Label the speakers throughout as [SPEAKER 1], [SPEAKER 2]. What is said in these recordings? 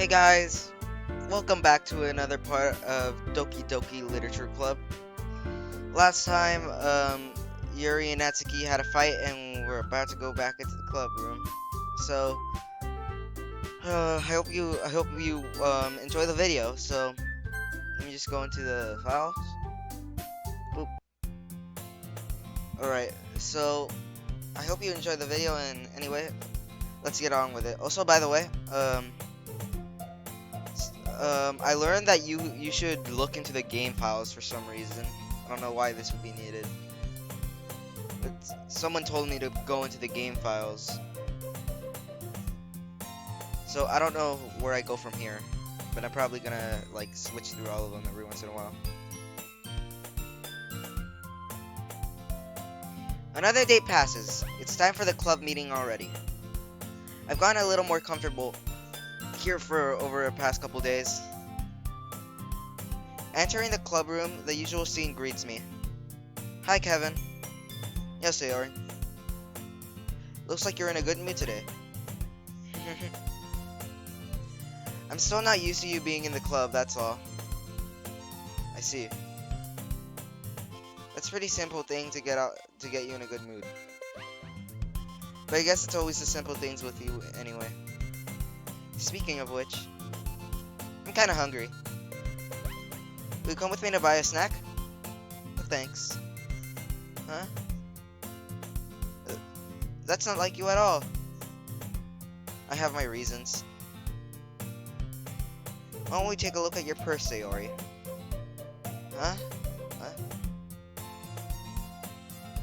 [SPEAKER 1] Hey guys, welcome back to another part of Doki Doki Literature Club. Last time, Yuri and Natsuki had a fight, and we're about to go back into the club room. So, I hope you enjoy the video. So, let me just go into the files. Boop. All right. So, I hope you enjoy the video. And anyway, let's get on with it. Also, by the way, I learned that you should look into the game files for some reason. I don't know why this would be needed. But someone told me to go into the game files. So I don't know where I go from here. But I'm probably gonna like switch through all of them every once in a while. Another day passes. It's time for the club meeting already. I've gotten a little more comfortable here for over the past couple days. Entering the club room, the usual scene greets me. Hi, Kevin. Yes, Sayori. Looks like you're in a good mood today. I'm still not used to you being in the club, that's all. I see. That's a pretty simple thing to get you in a good mood. But I guess it's always the simple things with you anyway. Speaking of which, I'm kinda hungry. Will you come with me to buy a snack? Oh, thanks. Huh? That's not like you at all. I have my reasons. Why don't we take a look at your purse, Sayori? Huh? Huh?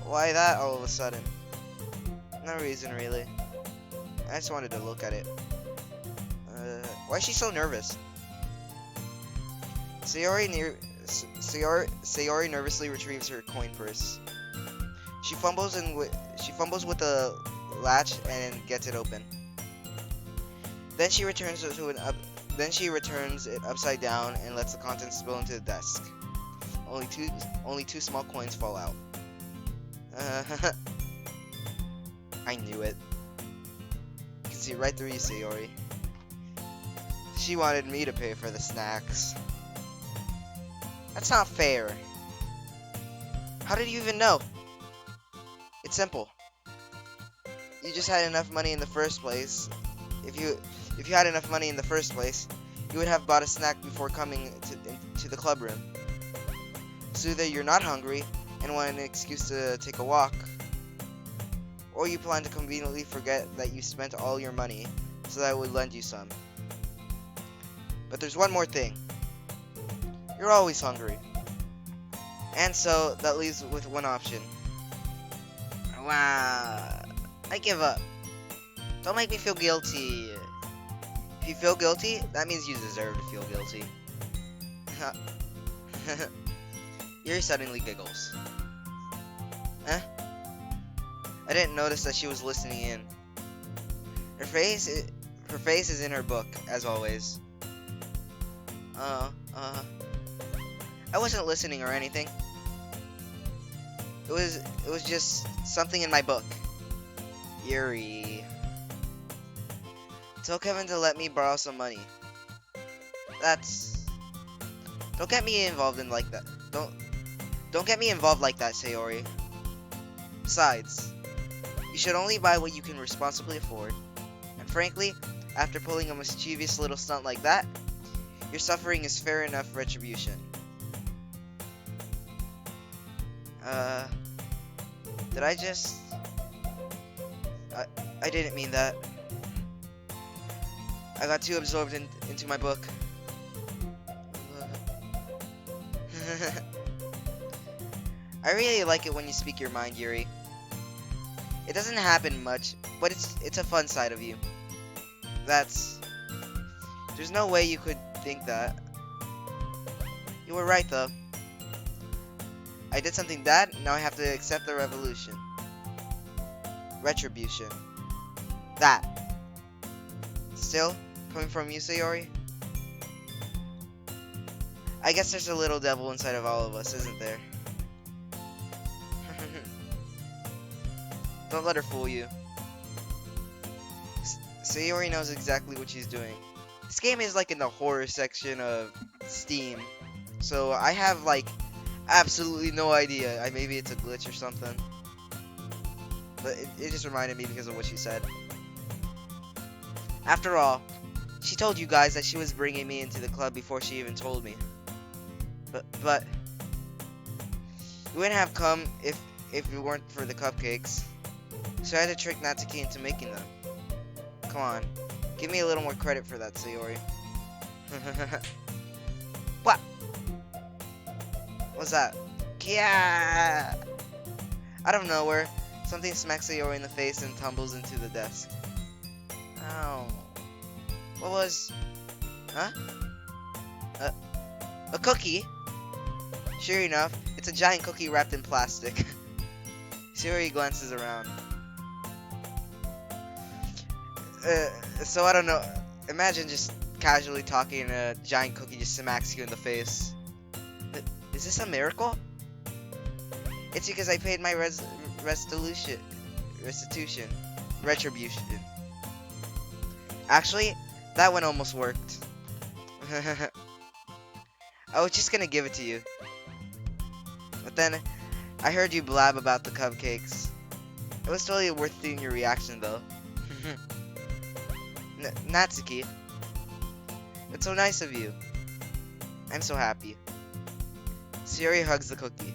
[SPEAKER 1] Why that all of a sudden? No reason, really. I just wanted to look at it. Why is she so nervous? Sayori nervously retrieves her coin purse. She fumbles with the latch and once it open. Then she returns it upside down and lets the contents spill into the desk. Only two small coins fall out. I knew it. You can see right through you, Sayori. She wanted me to pay for the snacks. That's not fair. How did you even know? It's simple. You just had enough money in the first place. If you had enough money in the first place, you would have bought a snack before coming to the club room. So either you're not hungry and want an excuse to take a walk, or you plan to conveniently forget that you spent all your money so that I would lend you some. But there's one more thing. You're always hungry. And so, that leaves with one option. Wow. I give up. Don't make me feel guilty. If you feel guilty, that means you deserve to feel guilty. Yuri suddenly giggles. Huh? I didn't notice that she was listening in. Her face is in her book, as always. I wasn't listening or anything. It was just something in my book. Yuri. Tell Kevin to let me borrow some money. Don't get me involved in like that. Don't get me involved like that, Sayori. Besides, you should only buy what you can responsibly afford. And frankly, after pulling a mischievous little stunt like that, your suffering is fair enough retribution. Did I just... I didn't mean that. I got too absorbed into my book. I really like it when you speak your mind, Yuri. It doesn't happen much, but it's a fun side of you. There's no way you could think that. You were right, though. I did something bad, now I have to accept the retribution. That. Still, coming from you, Sayori? I guess there's a little devil inside of all of us, isn't there? Don't let her fool you. Sayori knows exactly what she's doing. This game is like in the horror section of Steam. So I have like absolutely no idea. Maybe it's a glitch or something. But it just reminded me because of what she said. After all, she told you guys that she was bringing me into the club before she even told me. But you wouldn't have come if it weren't for the cupcakes. So I had to trick Natsuki into making them. Come on, give me a little more credit for that, Sayori. What? What's that? Yeah! Out of nowhere, something smacks Sayori in the face and tumbles into the desk. Ow. What was... Huh? A cookie? Sure enough, it's a giant cookie wrapped in plastic. Sayori glances around. So I don't know. Imagine just casually talking and a giant cookie just smacks you in the face. Is this a miracle? It's because I paid my restitution. Retribution. Actually, that one almost worked. I was just gonna give it to you. But then, I heard you blab about the cupcakes. It was totally worth seeing your reaction though. Natsuki. It's so nice of you. I'm so happy. Sayori hugs the cookie.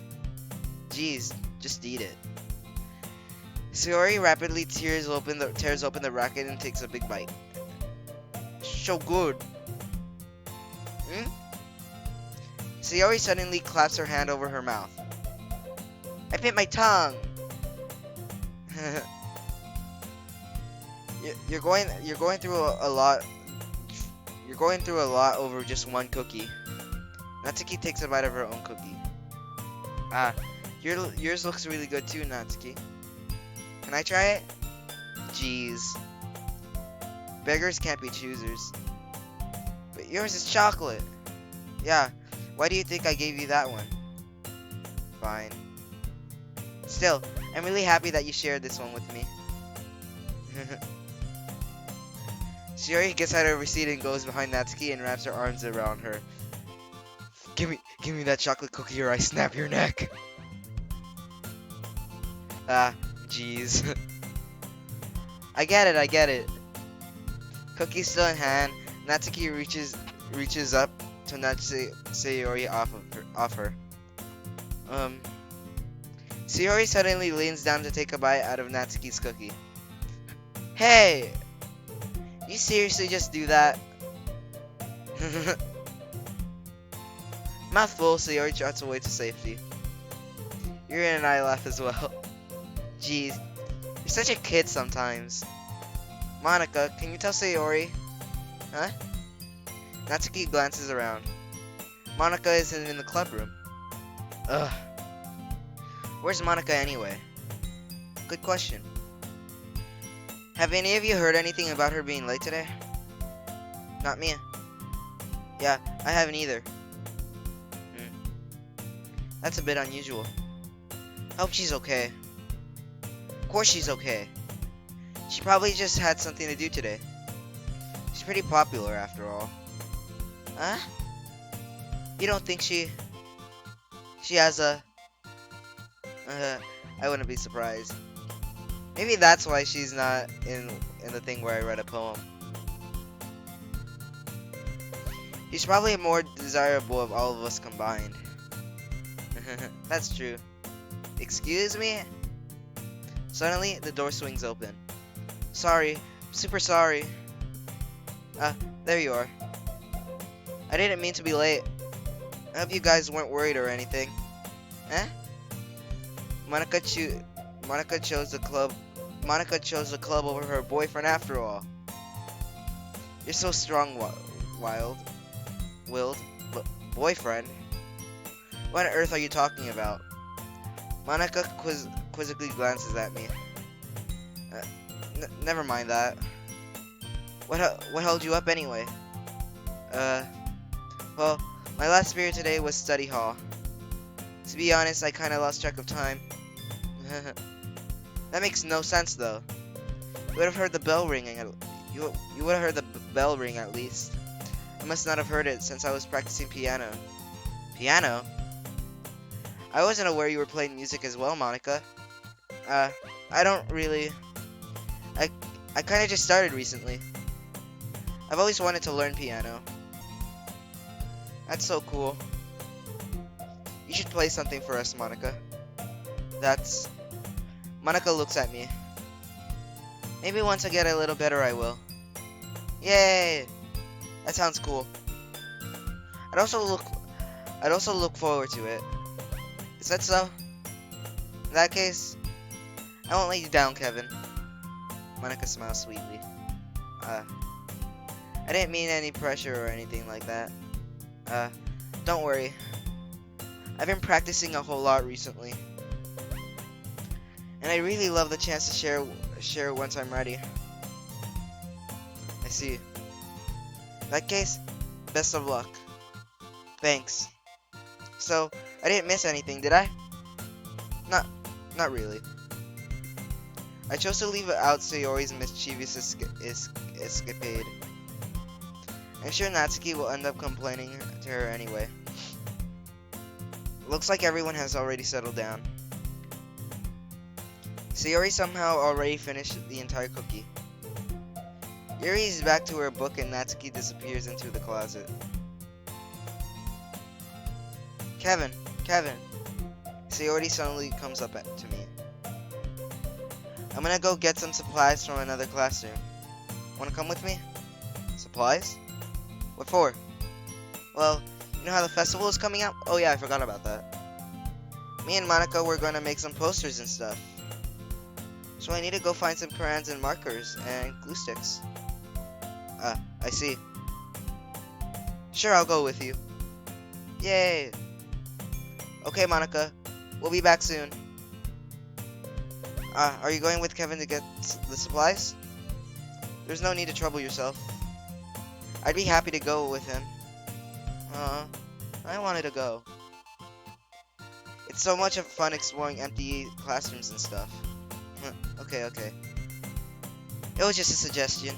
[SPEAKER 1] Jeez, just eat it. Sayori rapidly tears open the racket and takes a big bite. So good. Hmm? Sayori suddenly claps her hand over her mouth. I bit my tongue. You're going through a lot. You're going through a lot over just one cookie. Natsuki takes a bite of her own cookie. Ah, yours looks really good too, Natsuki. Can I try it? Jeez. Beggars can't be choosers. But yours is chocolate. Yeah, why do you think I gave you that one? Fine. Still, I'm really happy that you shared this one with me. Sayori gets out of her seat and goes behind Natsuki and wraps her arms around her. Give me that chocolate cookie or I snap your neck. Ah, jeez. I get it. Cookie still in hand, Natsuki reaches up to nudge Sayori off her. Sayori suddenly leans down to take a bite out of Natsuki's cookie. Hey! You seriously just do that? Mouthful, Sayori trots away to safety. Yuri and I laugh as well. Jeez, you're such a kid sometimes. Monica, can you tell Sayori? Huh? Natsuki glances around. Monica isn't in the club room. Ugh. Where's Monica anyway? Good question. Have any of you heard anything about her being late today? Not me. Yeah, I haven't either. That's a bit unusual. Hope she's okay. Of course she's okay. She probably just had something to do today. She's pretty popular after all. Huh? You don't think she has a... I wouldn't be surprised. Maybe that's why she's not in the thing where I read a poem. She's probably more desirable of all of us combined. That's true. Excuse me? Suddenly, the door swings open. Sorry. Super sorry. There you are. I didn't mean to be late. I hope you guys weren't worried or anything. Eh? Monica chose the club over her boyfriend after all. You're so strong-willed. Boyfriend? What on earth are you talking about? Monica quizzically glances at me. Never mind that. What held you up anyway? Well, my last period today was study hall. To be honest, I kinda lost track of time. That makes no sense though. You would have heard the bell ringing. You would have heard the bell ring at least. I must not have heard it since I was practicing piano. Piano? I wasn't aware you were playing music as well, Monica. Uh, I don't really... I, I kinda just started recently. I've always wanted to learn piano. That's so cool. You should play something for us, Monica. That's... Monica looks at me. Maybe once I get a little better, I will. Yay! That sounds cool. I'd also look forward to it. Is that so? In that case, I won't let you down, Kevin. Monica smiles sweetly. I didn't mean any pressure or anything like that. Don't worry. I've been practicing a whole lot recently. And I really love the chance to share once I'm ready. I see. In that case, best of luck. Thanks. So, I didn't miss anything, did I? Not really. I chose to leave out Sayori's mischievous escapade. I'm sure Natsuki will end up complaining to her anyway. Looks like everyone has already settled down. Sayori somehow already finished the entire cookie. Yuri is back to her book and Natsuki disappears into the closet. Kevin. Sayori suddenly comes up to me. I'm gonna go get some supplies from another classroom. Wanna come with me? Supplies? What for? Well, you know how the festival is coming up? Oh yeah, I forgot about that. Me and Monica were gonna make some posters and stuff. So I need to go find some crayons and markers and glue sticks. I see. Sure, I'll go with you. Yay! Okay, Monica. We'll be back soon. Are you going with Kevin to get the supplies? There's no need to trouble yourself. I'd be happy to go with him. I wanted to go. It's so much of fun exploring empty classrooms and stuff. Okay. It was just a suggestion.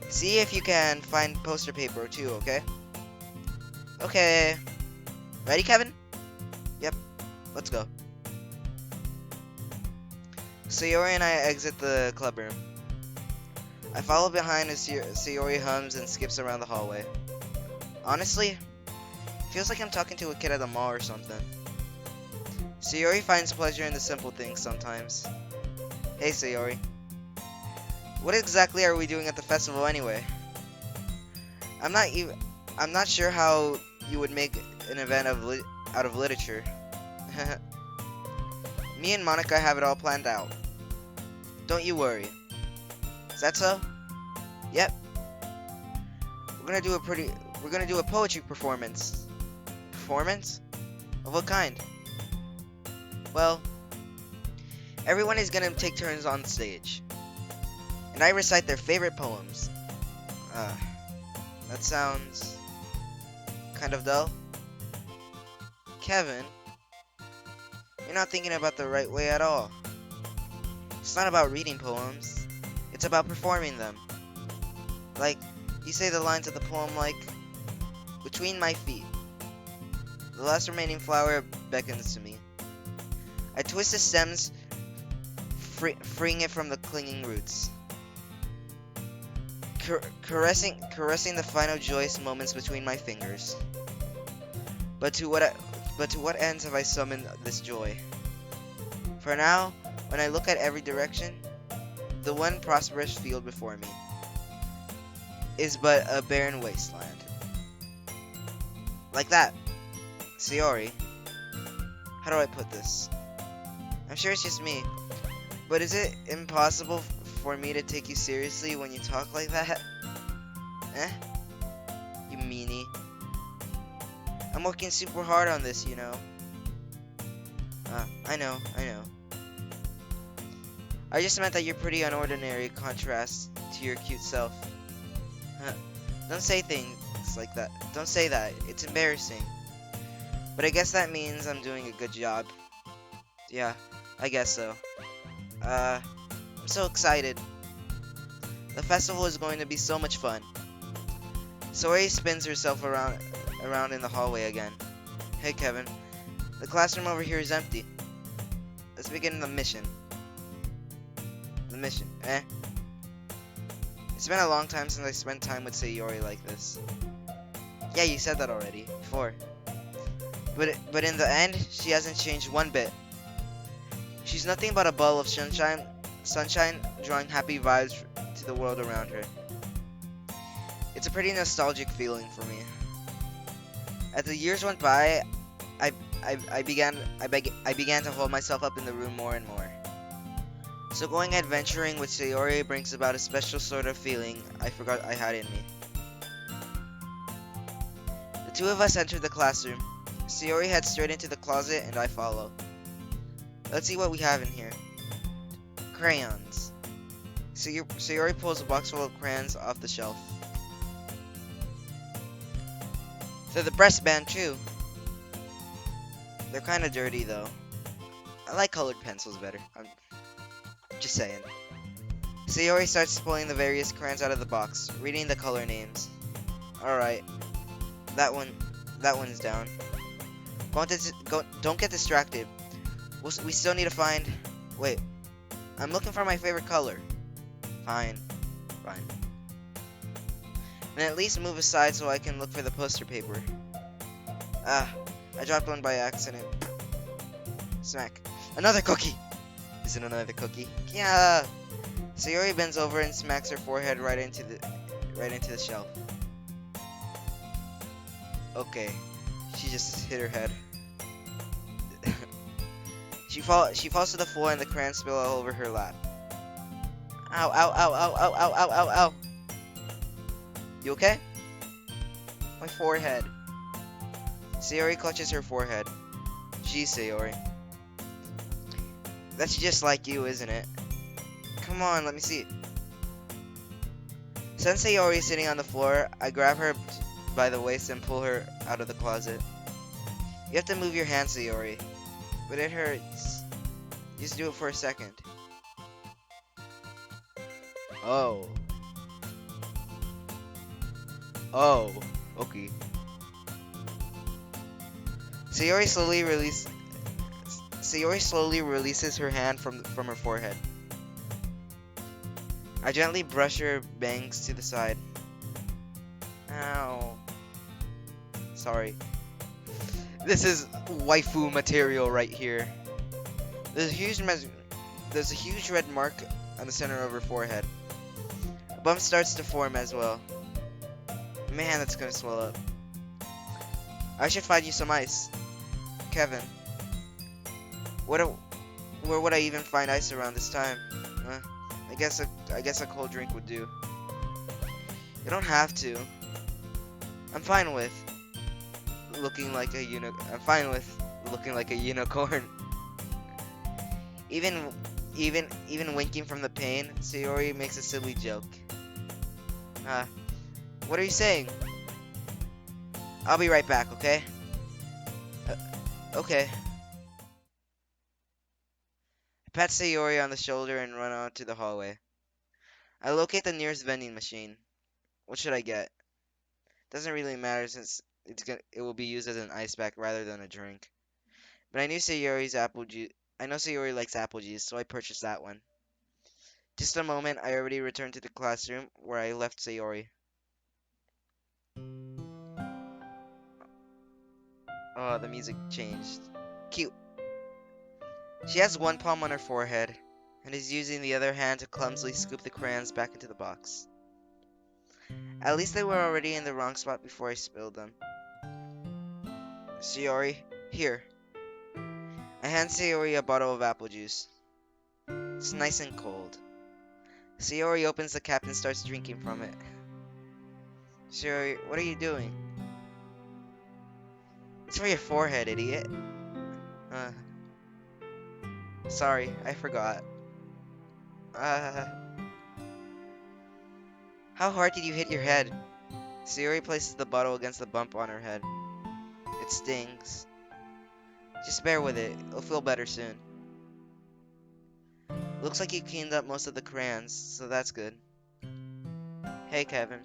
[SPEAKER 1] See if you can find poster paper too, okay? Okay. Ready, Kevin? Yep. Let's go. Sayori and I exit the club room. I follow behind as Sayori hums and skips around the hallway. Honestly, it feels like I'm talking to a kid at the mall or something. Sayori finds pleasure in the simple things sometimes. Hey, Sayori. What exactly are we doing at the festival anyway? I'm not sure how you would make an event out of literature. Me and Monica have it all planned out. Don't you worry. Is that so? Yep. We're gonna do a poetry performance. Performance? Of what kind? Well, everyone is gonna take turns on stage. And I recite their favorite poems. That sounds kind of dull. Kevin, you're not thinking about the right way at all. It's not about reading poems. It's about performing them. Like, you say the lines of the poem like, between my feet. The last remaining flower beckons to me. I twist the stems, freeing it from the clinging roots. Caressing the final joyous moments between my fingers. But to what ends have I summoned this joy? For now, when I look at every direction, the one prosperous field before me is but a barren wasteland. Like that. Sayori, how do I put this? I'm sure it's just me, but is it impossible for me to take you seriously when you talk like that? You meanie. I'm working super hard on this, you know. I know. I just meant that you're pretty unordinary contrast to your cute self. Don't say things like that. Don't say that. It's embarrassing. But I guess that means I'm doing a good job. Yeah, I guess so. I'm so excited. The festival is going to be so much fun. Sayori spins herself around in the hallway again. Hey Kevin, the classroom over here is empty. Let's begin the mission. The mission, eh? It's been a long time since I spent time with Sayori like this. Yeah, you said that already, before. But in the end, she hasn't changed one bit. She's nothing but a ball of sunshine drawing happy vibes to the world around her. It's a pretty nostalgic feeling for me. As the years went by, I, I began to hold myself up in the room more and more. So going adventuring with Sayori brings about a special sort of feeling I forgot I had in me. The two of us entered the classroom. Sayori heads straight into the closet and I follow. Let's see what we have in here. Crayons. Sayori pulls a box full of crayons off the shelf. They're the breast band too. They're kinda dirty though. I like colored pencils better. I'm just saying. Sayori starts pulling the various crayons out of the box, reading the color names. Alright. That one's down. Don't get distracted. We still need to find... Wait. I'm looking for my favorite color. Fine. Then at least move aside so I can look for the poster paper. Ah, I dropped one by accident. Smack. Another cookie! Is it another cookie? Yeah! Sayori bends over and smacks her forehead right into the shelf. Okay. She just hit her head. She falls to the floor and the crayons spill all over her lap. Ow, ow, ow, ow, ow, ow, ow, ow, ow. You okay? My forehead. Sayori clutches her forehead. Geez, Sayori. That's just like you, isn't it? Come on, let me see. Since Sayori is sitting on the floor, I grab her by the waist and pull her out of the closet. You have to move your hand, Sayori. But it hurts. Just do it for a second. Oh. Oh. Okay. Sayori slowly releases her hand from her forehead. I gently brush her bangs to the side. Ow. Sorry. This is waifu material right here. There's a huge red mark on the center of her forehead. A bump starts to form as well. Man, that's gonna swell up. I should find you some ice. Kevin. Where would I even find ice around this time? I guess a cold drink would do. You don't have to. I'm fine with looking like a unicorn. Even winking from the pain, Sayori makes a silly joke. What are you saying? I'll be right back, okay? Okay. I pat Sayori on the shoulder and run out to the hallway. I locate the nearest vending machine. What should I get? Doesn't really matter since it will be used as an ice pack rather than a drink. But I know Sayori likes apple juice, so I purchased that one. Just a moment, I already returned to the classroom where I left Sayori. Oh, the music changed. Cute. She has one palm on her forehead, and is using the other hand to clumsily scoop the crayons back into the box. At least they were already in the wrong spot before I spilled them. Sayori, here. I hand Sayori a bottle of apple juice. It's nice and cold. Sayori opens the cap and starts drinking from it. Sayori, what are you doing? It's for your forehead, idiot. Sorry, I forgot. How hard did you hit your head? Sayori places the bottle against the bump on her head. It stings. Just bear with it. It'll feel better soon. Looks like you cleaned up most of the crayons, so that's good. Hey, Kevin.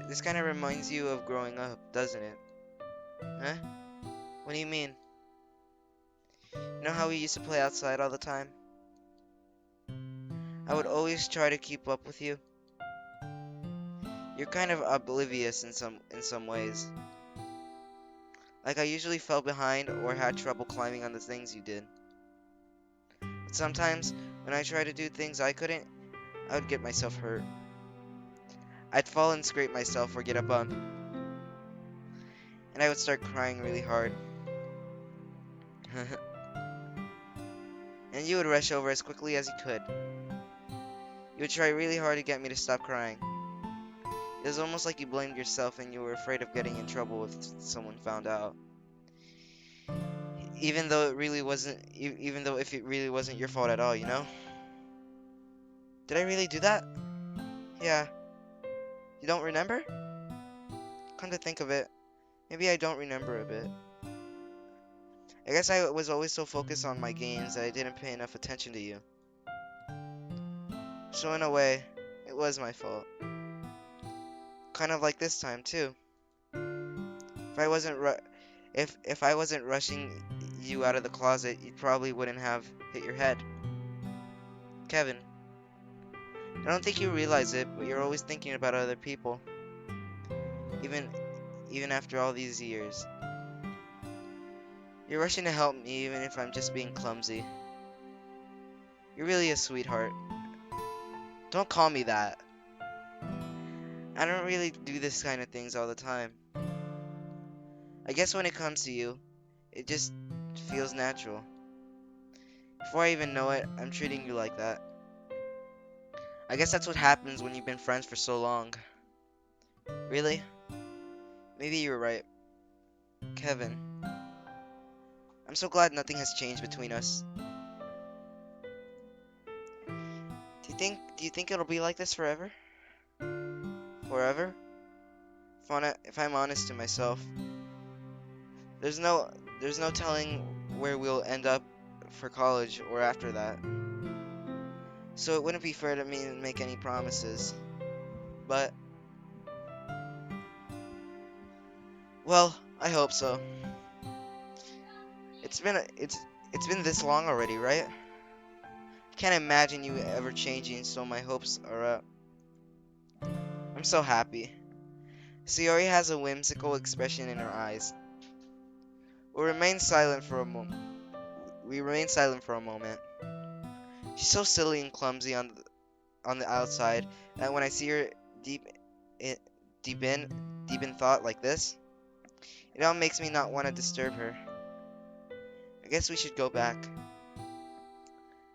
[SPEAKER 1] This kind of reminds you of growing up, doesn't it? Huh? What do you mean? You know how we used to play outside all the time? I would always try to keep up with you. You're kind of oblivious in some ways. Like I usually fell behind or had trouble climbing on the things you did. But sometimes, when I tried to do things I couldn't, I would get myself hurt. I'd fall and scrape myself or get a bump, and I would start crying really hard. And you would rush over as quickly as you could. You would try really hard to get me to stop crying. It was almost like you blamed yourself and you were afraid of getting in trouble if someone found out. Even though if it really wasn't your fault at all, you know? Did I really do that? Yeah. You don't remember? Come to think of it, maybe I don't remember a bit. I guess I was always so focused on my games that I didn't pay enough attention to you. So in a way, it was my fault. Kind of like this time too. If I wasn't ru- if I wasn't rushing you out of the closet, you probably wouldn't have hit your head. Kevin, I don't think you realize it, but you're always thinking about other people. Even even after all these years. You're rushing to help me even if I'm just being clumsy. You're really a sweetheart. Don't call me that. I don't really do this kind of things all the time. I guess when it comes to you, it just feels natural. Before I even know it, I'm treating you like that. I guess that's what happens when you've been friends for so long. Really? Maybe you were right. Kevin, I'm so glad nothing has changed between us. Do you think it'll be like this forever? Forever? If I'm honest to myself, there's no there's no telling where we'll end up for college or after that. So it wouldn't be fair to me to make any promises. But well, I hope so. It's been this long already, right? I can't imagine you ever changing, so my hopes are up. I'm so happy. Sayori has a whimsical expression in her eyes. We remain silent for a moment. We remain silent for a moment. She's so silly and clumsy on the outside that when I see her deep in, deep in deep in thought like this, it all makes me not want to disturb her. I guess we should go back.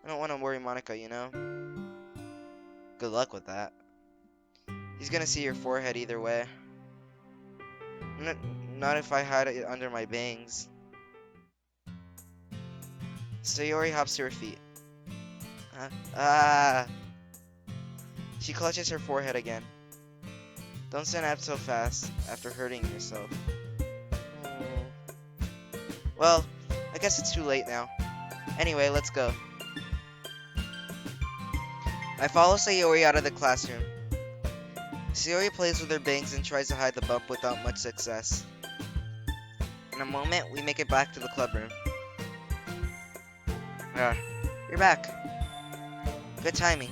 [SPEAKER 1] I don't want to worry Monica, you know? Good luck with that. He's gonna see your forehead either way. N Not if I hide it under my bangs. Sayori hops to her feet. Huh? Ah! She clutches her forehead again. Don't stand up so fast after hurting yourself. Oh. Well, I guess it's too late now. Anyway, let's go. I follow Sayori out of the classroom. Sayori plays with her bangs and tries to hide the bump without much success. In a moment, we make it back to the club room. You're back. Good timing.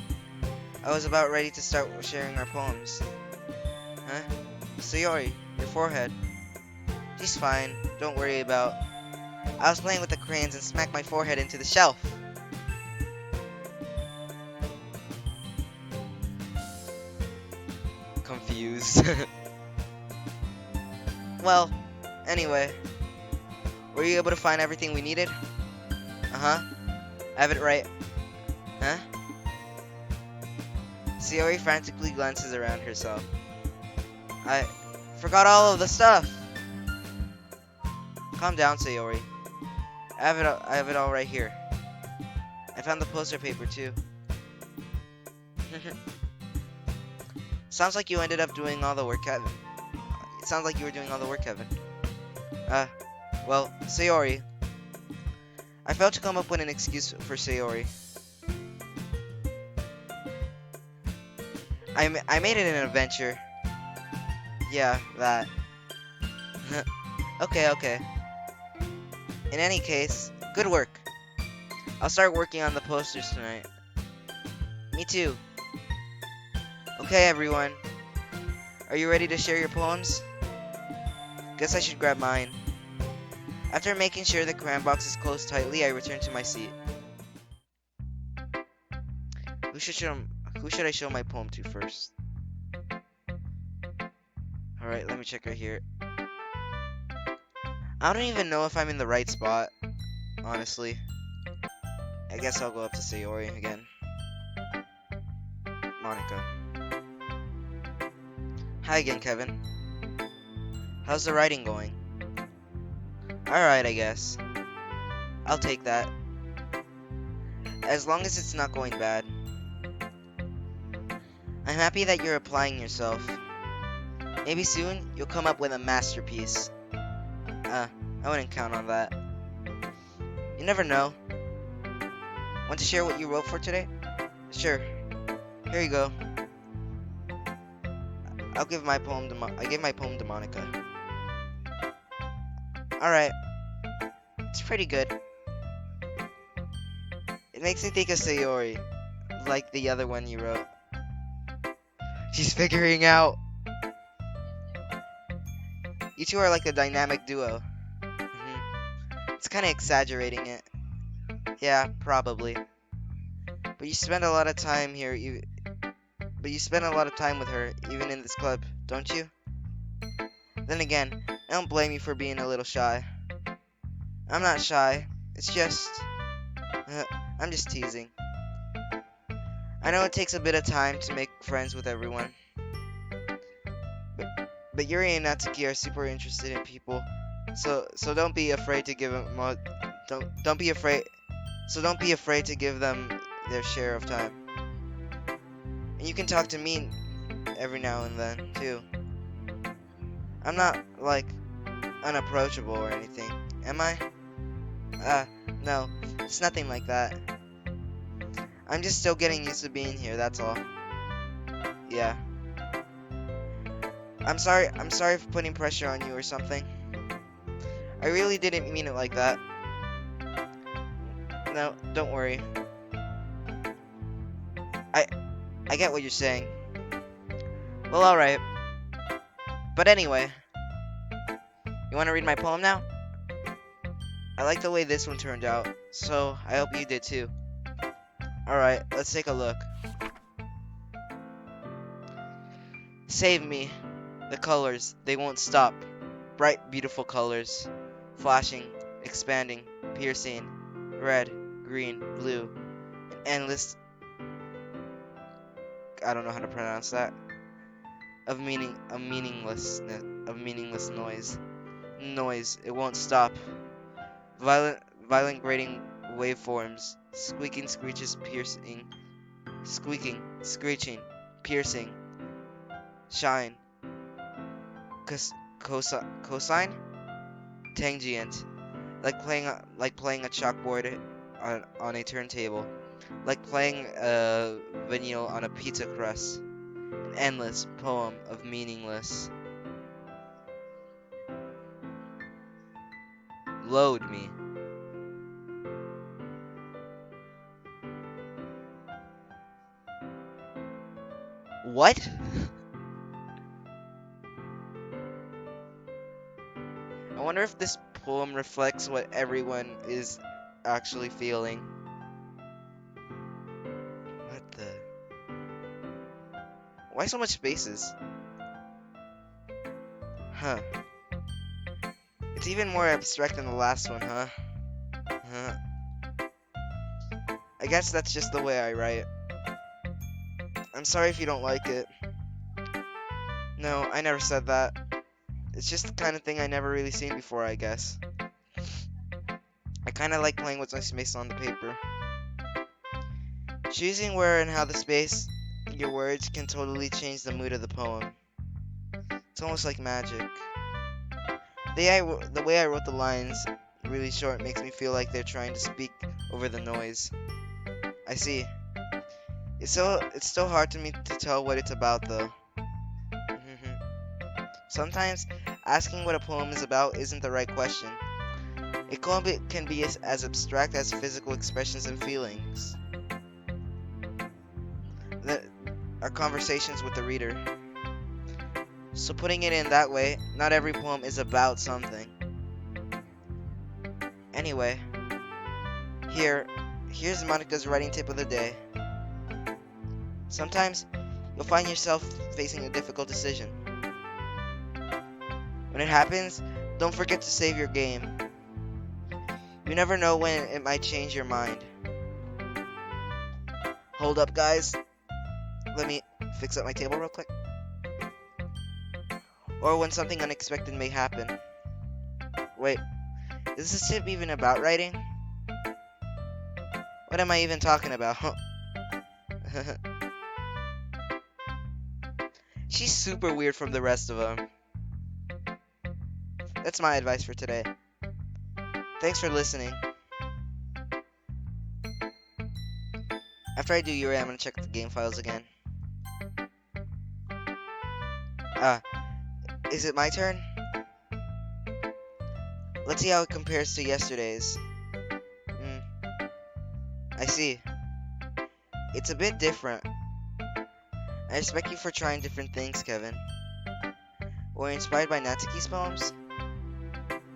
[SPEAKER 1] I was about ready to start sharing our poems. Huh? Sayori, your forehead. She's fine. Don't worry about. I was playing with the crayons and smacked my forehead into the shelf. Confused. Well, anyway. Were you able to find everything we needed? Uh-huh. I have it right. Huh? Sayori frantically glances around herself. I forgot all of the stuff. Calm down, Sayori. I have it all right here. I found the poster paper too. Sounds like you ended up doing all the work, Kevin. It sounds like you were doing all the work, Kevin. Well, Sayori. I failed to come up with an excuse for Sayori. I made it an adventure. Yeah, that. Okay, okay. In any case, good work. I'll start working on the posters tonight. Me too. Okay, everyone. Are you ready to share your poems? Guess I should grab mine. After making sure the crayon box is closed tightly, I return to my seat. Who should show, who should I show my poem to first? Alright, let me check right here. I don't even know if I'm in the right spot, honestly. I guess I'll go up to Sayori again. Monica. Hi again, Kevin. How's the writing going? Alright, I guess. I'll take that. As long as it's not going bad. I'm happy that you're applying yourself. Maybe soon you'll come up with a masterpiece. I wouldn't count on that. You never know. Want to share what you wrote for today? Sure. Here you go. I gave my poem to Monica. Alright. It's pretty good. It makes me think of Sayori, like the other one you wrote. She's figuring out. You two are like a dynamic duo. It's kind of exaggerating it. Yeah, probably. But you spend a lot of time here. But you spend a lot of time with her, even in this club, don't you? Then again, I don't blame you for being a little shy. I'm not shy. It's just... I'm just teasing. I know it takes a bit of time to make friends with everyone. But Yuri and Natsuki are super interested in people. So don't be afraid to give them don't be afraid to give them their share of time. And you can talk to me every now and then too. I'm not like unapproachable or anything, am I? No, it's nothing like that. I'm just still getting used to being here, that's all. Yeah. I'm sorry for putting pressure on you or something. I really didn't mean it like that. No, don't worry. I get what you're saying. Well, alright. But anyway, you want to read my poem now? I like the way this one turned out, so I hope you did too. Alright, let's take a look. Save me. The colors, they won't stop. Bright, beautiful colors. Flashing, expanding, piercing. Red, green, blue. An endless... I don't know how to pronounce that. Of meaningless noise. Noise, it won't stop. Violent grating waveforms. Squeaking, screeches, piercing. Squeaking, screeching, piercing. Shine. Cosine? Tangent. Like playing a chalkboard on a turntable. Like playing a vinyl on a pizza crust. An endless poem of meaningless. Load me. What? I wonder if this poem reflects what everyone is actually feeling. What the? Why so much spaces? Huh. It's even more abstract than the last one, huh? Huh. I guess that's just the way I write. I'm sorry if you don't like it. No, I never said that. It's just the kind of thing I never really seen before, I guess. I kinda like playing with my space on the paper. Choosing where and how the space, your words, can totally change the mood of the poem. It's almost like magic. The way I wrote the lines really short makes me feel like they're trying to speak over the noise. I see. It's still hard to me to tell what it's about though. Sometimes asking what a poem is about isn't the right question. Can be as abstract as physical expressions and feelings. That are conversations with the reader. So putting it in that way, not every poem is about something. Anyway, here's Monica's writing tip of the day. Sometimes you'll find yourself facing a difficult decision. When it happens, don't forget to save your game. You never know when it might change your mind. Hold up, guys. Let me fix up my table real quick. Or when something unexpected may happen. Wait, is this tip even about writing? What am I even talking about? She's super weird from the rest of them. That's my advice for today. Thanks for listening. After I do Yuri, I'm gonna check the game files again. Is it my turn? Let's see how it compares to yesterday's. I see. It's a bit different. I respect you for trying different things, Kevin. Were you inspired by Natsuki's poems?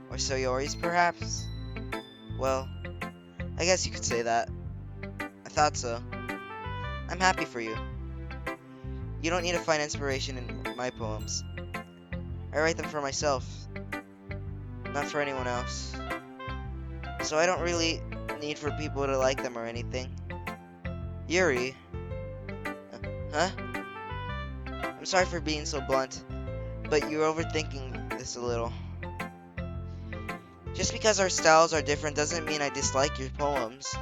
[SPEAKER 1] Or Sayori's, perhaps? Well, I guess you could say that. I thought so. I'm happy for you. You don't need to find inspiration in my poems. I write them for myself, not for anyone else. So I don't really need for people to like them or anything. Yuri? Huh? I'm sorry for being so blunt, but you're overthinking this a little. Just because our styles are different doesn't mean I dislike your poems.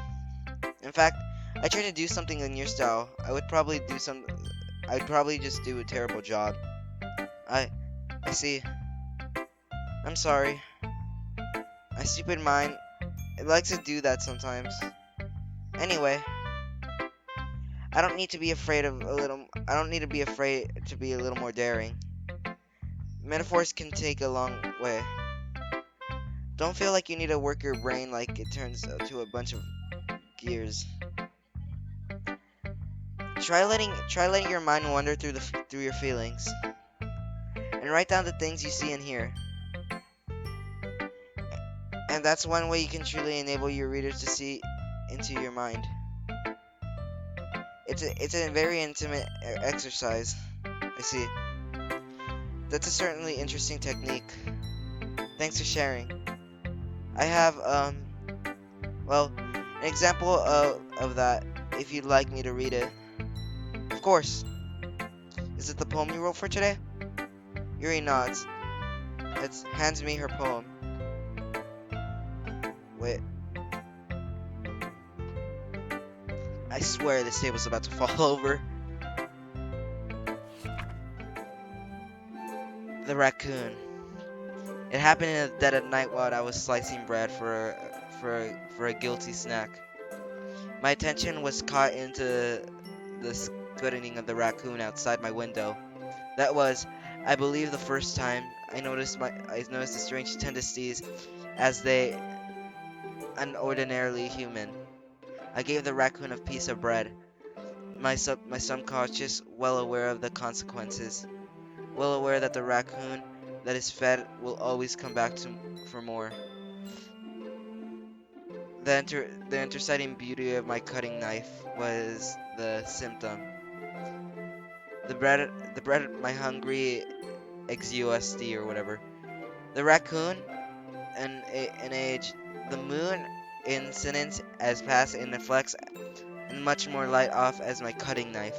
[SPEAKER 1] In fact, I try to do something in your style. I'd probably just do a terrible job. I see. I'm sorry. My stupid mind, it likes to do that sometimes. Anyway, I don't need to be afraid to be a little more daring. Metaphors can take a long way. Don't feel like you need to work your brain like it turns to a bunch of gears. Try letting your mind wander through your feelings, and write down the things you see and hear. And that's one way you can truly enable your readers to see into your mind. It's a very intimate exercise. I see. That's a certainly interesting technique. Thanks for sharing. I have well, an example of that if you'd like me to read it. Of course. Is it the poem you wrote for today? Yuri nods. Hands me her poem. Wait. I swear this table's about to fall over. The raccoon. It happened in the dead of night while I was slicing bread for a guilty snack. My attention was caught into the scutting of the raccoon outside my window. That was, I believe, the first time I noticed the strange tendencies as they unordinarily human. I gave the raccoon a piece of bread. My subconscious, well aware of the consequences, well aware that the raccoon that is fed will always come back for more. The interciting beauty of my cutting knife was the symptom. The bread, my hungry exhausty or whatever. The raccoon, an age, the moon, incident as past in the flex, and much more light off as my cutting knife.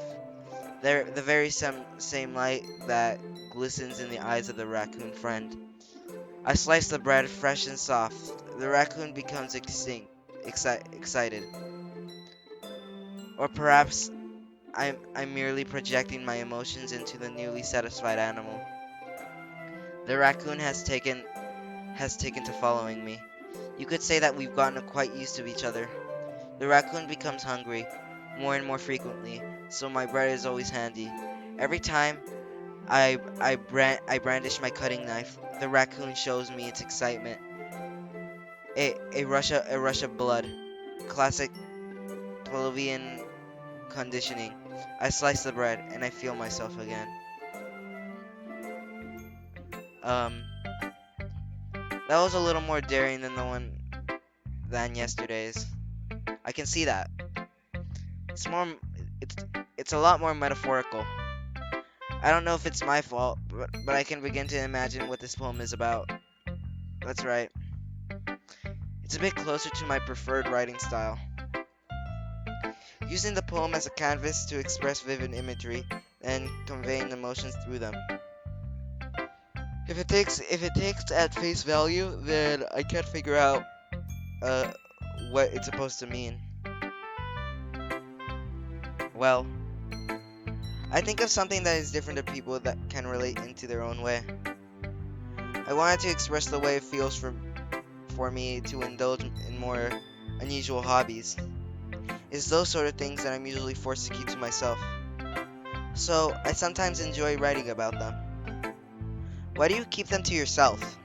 [SPEAKER 1] They're the very same light that glistens in the eyes of the raccoon friend. I slice the bread fresh and soft. The raccoon becomes excited. Or perhaps I'm merely projecting my emotions into the newly satisfied animal. The raccoon has taken to following me. You could say that we've gotten quite used to each other. The raccoon becomes hungry more and more frequently, so my bread is always handy. Every time I brandish my cutting knife. The raccoon shows me its excitement. A rush of blood. Classic Pavlovian conditioning. I slice the bread and I feel myself again. Um, that was a little more daring than the one than yesterday's. I can see that. It's more. It's it's a lot more metaphorical. I don't know if it's my fault, but I can begin to imagine what this poem is about. That's right. It's a bit closer to my preferred writing style. Using the poem as a canvas to express vivid imagery and conveying emotions through them. If it takes at face value, then I can't figure out uh what it's supposed to mean. Well, I think of something that is different to people that can relate into their own way. I wanted to express the way it feels for me to indulge in more unusual hobbies. It's those sort of things that I'm usually forced to keep to myself. So, I sometimes enjoy writing about them. Why do you keep them to yourself?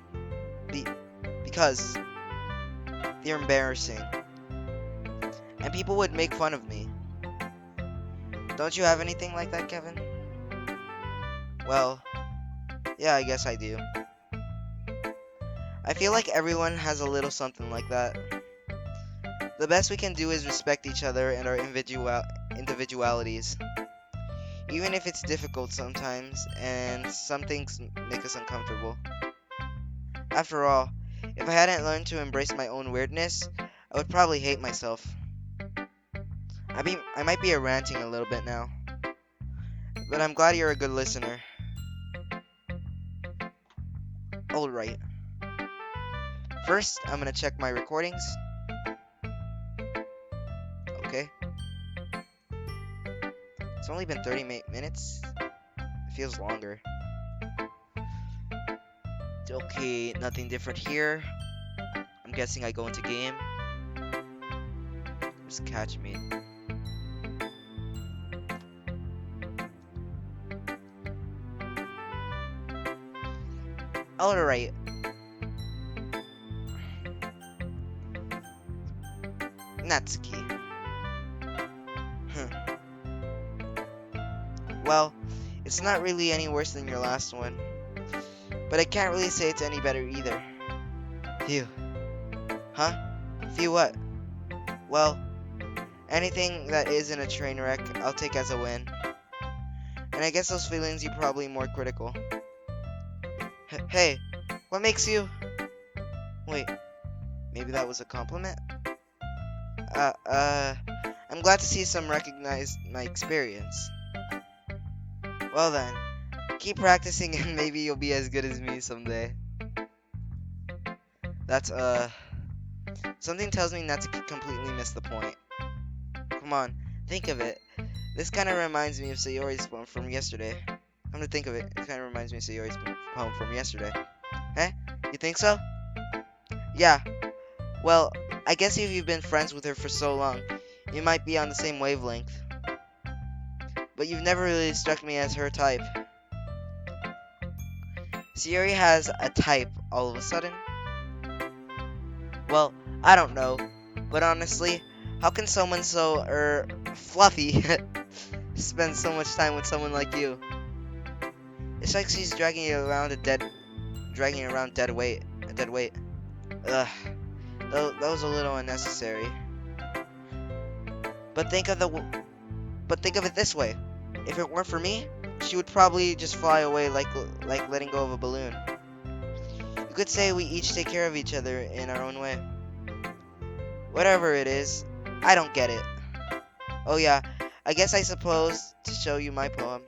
[SPEAKER 1] Be- because they're embarrassing. And people would make fun of me. Don't you have anything like that, Kevin? Well, yeah, I guess I do. I feel like everyone has a little something like that. The best we can do is respect each other and our individualities. Even if it's difficult sometimes, and some things make us uncomfortable. After all, if I hadn't learned to embrace my own weirdness, I would probably hate myself. I might be ranting a little bit now, but I'm glad you're a good listener. Alright. First, I'm gonna check my recordings. Okay. It's only been 30 minutes. It feels longer. Okay, nothing different here. I'm guessing I go into game. Just catch me. Alright. Natsuki. Well, it's not really any worse than your last one. But I can't really say it's any better either. Phew. Huh? Phew what? Well, anything that isn't a train wreck, I'll take as a win. And I guess those feelings you're probably more critical. Hey, what makes you... Wait, maybe that was a compliment? I'm glad to see some recognize my experience. Well then, keep practicing and maybe you'll be as good as me someday. That's, something tells me not to completely miss the point. Come on, think of it. This kind of reminds me of Sayori's poem from yesterday. Come to think of it, it kind of reminds me of Sayori's poem from yesterday. Eh? You think so? Yeah. Well, I guess if you've been friends with her for so long, you might be on the same wavelength. But you've never really struck me as her type. Sayori has a type all of a sudden. Well, I don't know. But honestly, how can someone so, fluffy spend so much time with someone like you? It's like she's dragging around a dead weight. Ugh, that was a little unnecessary. But but think of it this way: if it weren't for me, she would probably just fly away like letting go of a balloon. You could say we each take care of each other in our own way. Whatever it is, I don't get it. Oh yeah, I guess I suppose to show you my poem.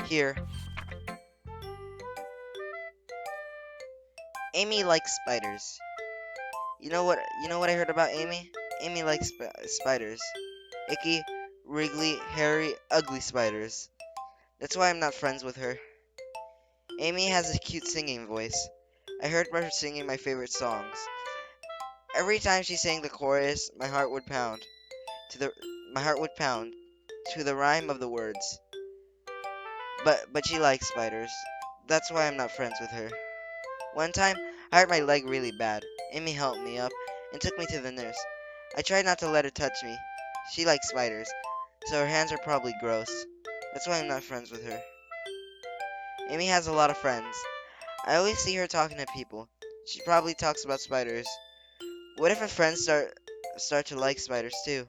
[SPEAKER 1] Here. Amy likes spiders. You know what I heard about Amy? Amy likes spiders. Icky, wriggly, hairy, ugly spiders. That's why I'm not friends with her. Amy has a cute singing voice. I heard her singing my favorite songs. Every time she sang the chorus, to the my heart would pound to the rhyme of the words. But she likes spiders. That's why I'm not friends with her. One time, I hurt my leg really bad. Amy helped me up and took me to the nurse. I tried not to let her touch me. She likes spiders, so her hands are probably gross. That's why I'm not friends with her. Amy has a lot of friends. I always see her talking to people. She probably talks about spiders. What if her friends start to like spiders too?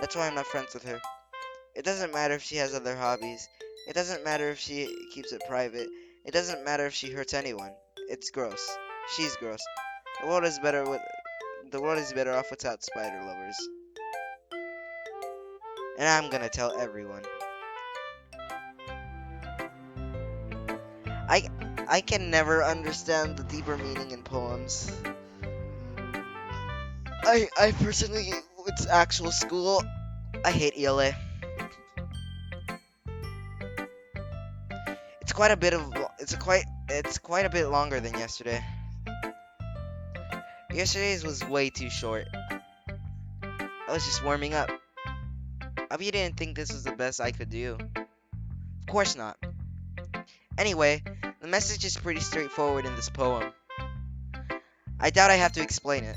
[SPEAKER 1] That's why I'm not friends with her. It doesn't matter if she has other hobbies. It doesn't matter if she keeps it private. It doesn't matter if she hurts anyone. It's gross. She's gross. The world is better with the world is better off without spider lovers. And I'm gonna tell everyone. I I can never understand the deeper meaning in poems. I personally, with actual school, I hate ELA. It's quite a bit longer than yesterday. Yesterday's was way too short. I was just warming up. I hope you didn't think this was the best I could do. Of course not. Anyway, the message is pretty straightforward in this poem. I doubt I have to explain it.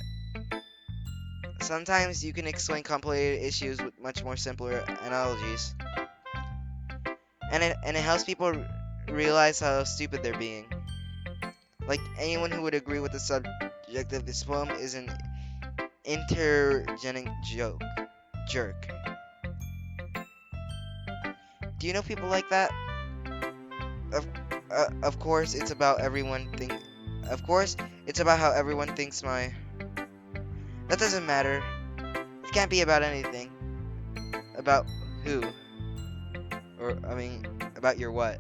[SPEAKER 1] Sometimes you can explain complicated issues with much more simpler analogies. And it helps people realize how stupid they're being. Like anyone who would agree with the subject of this poem is an intergenic jerk. Do you know people like that? Of course, it's about everyone think. Of course, it's about how everyone thinks my. That doesn't matter. It can't be about anything. About who? Or I mean, about your what?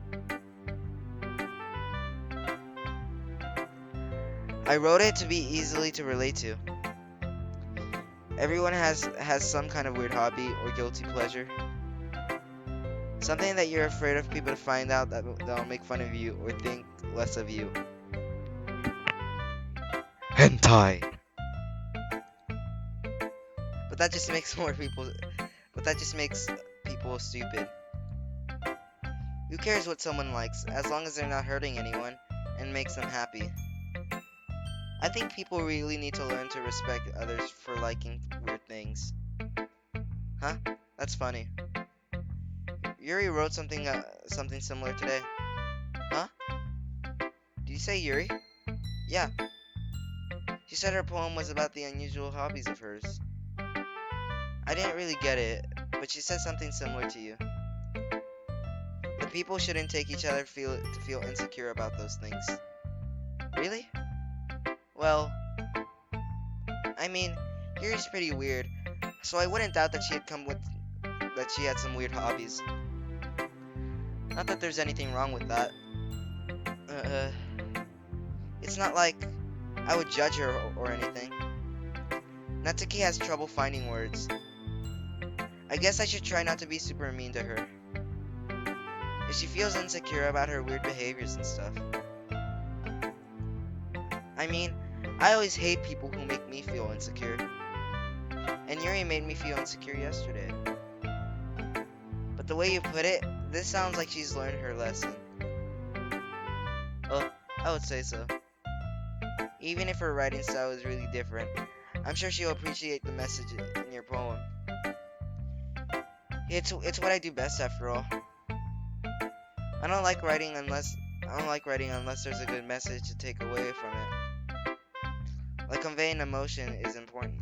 [SPEAKER 1] I wrote it to be easily to relate to. Everyone has some kind of weird hobby or guilty pleasure. Something that you're afraid of people to find out that'll make fun of you or think less of you. Hentai. But that just makes more people. But that just makes people stupid. Who cares what someone likes, as long as they're not hurting anyone and makes them happy? I think people really need to learn to respect others for liking weird things. Huh? That's funny. Yuri wrote something similar today. Huh? Did you say Yuri? Yeah. She said her poem was about the unusual hobbies of hers. I didn't really get it, but she said something similar to you. The people shouldn't take each other to feel insecure about those things. Really? Well, I mean, Yuri's pretty weird, so I wouldn't doubt that she had some weird hobbies. Not that there's anything wrong with that. It's not like I would judge her or anything. Natsuki has trouble finding words. I guess I should try not to be super mean to her. If she feels insecure about her weird behaviors and stuff. I mean, I always hate people who make me feel insecure. And Yuri made me feel insecure yesterday. But the way you put it, this sounds like she's learned her lesson. Well, I would say so. Even if her writing style is really different, I'm sure she'll appreciate the message in your poem. It's what I do best after all. I don't like writing unless there's a good message to take away from it. Like conveying emotion is important.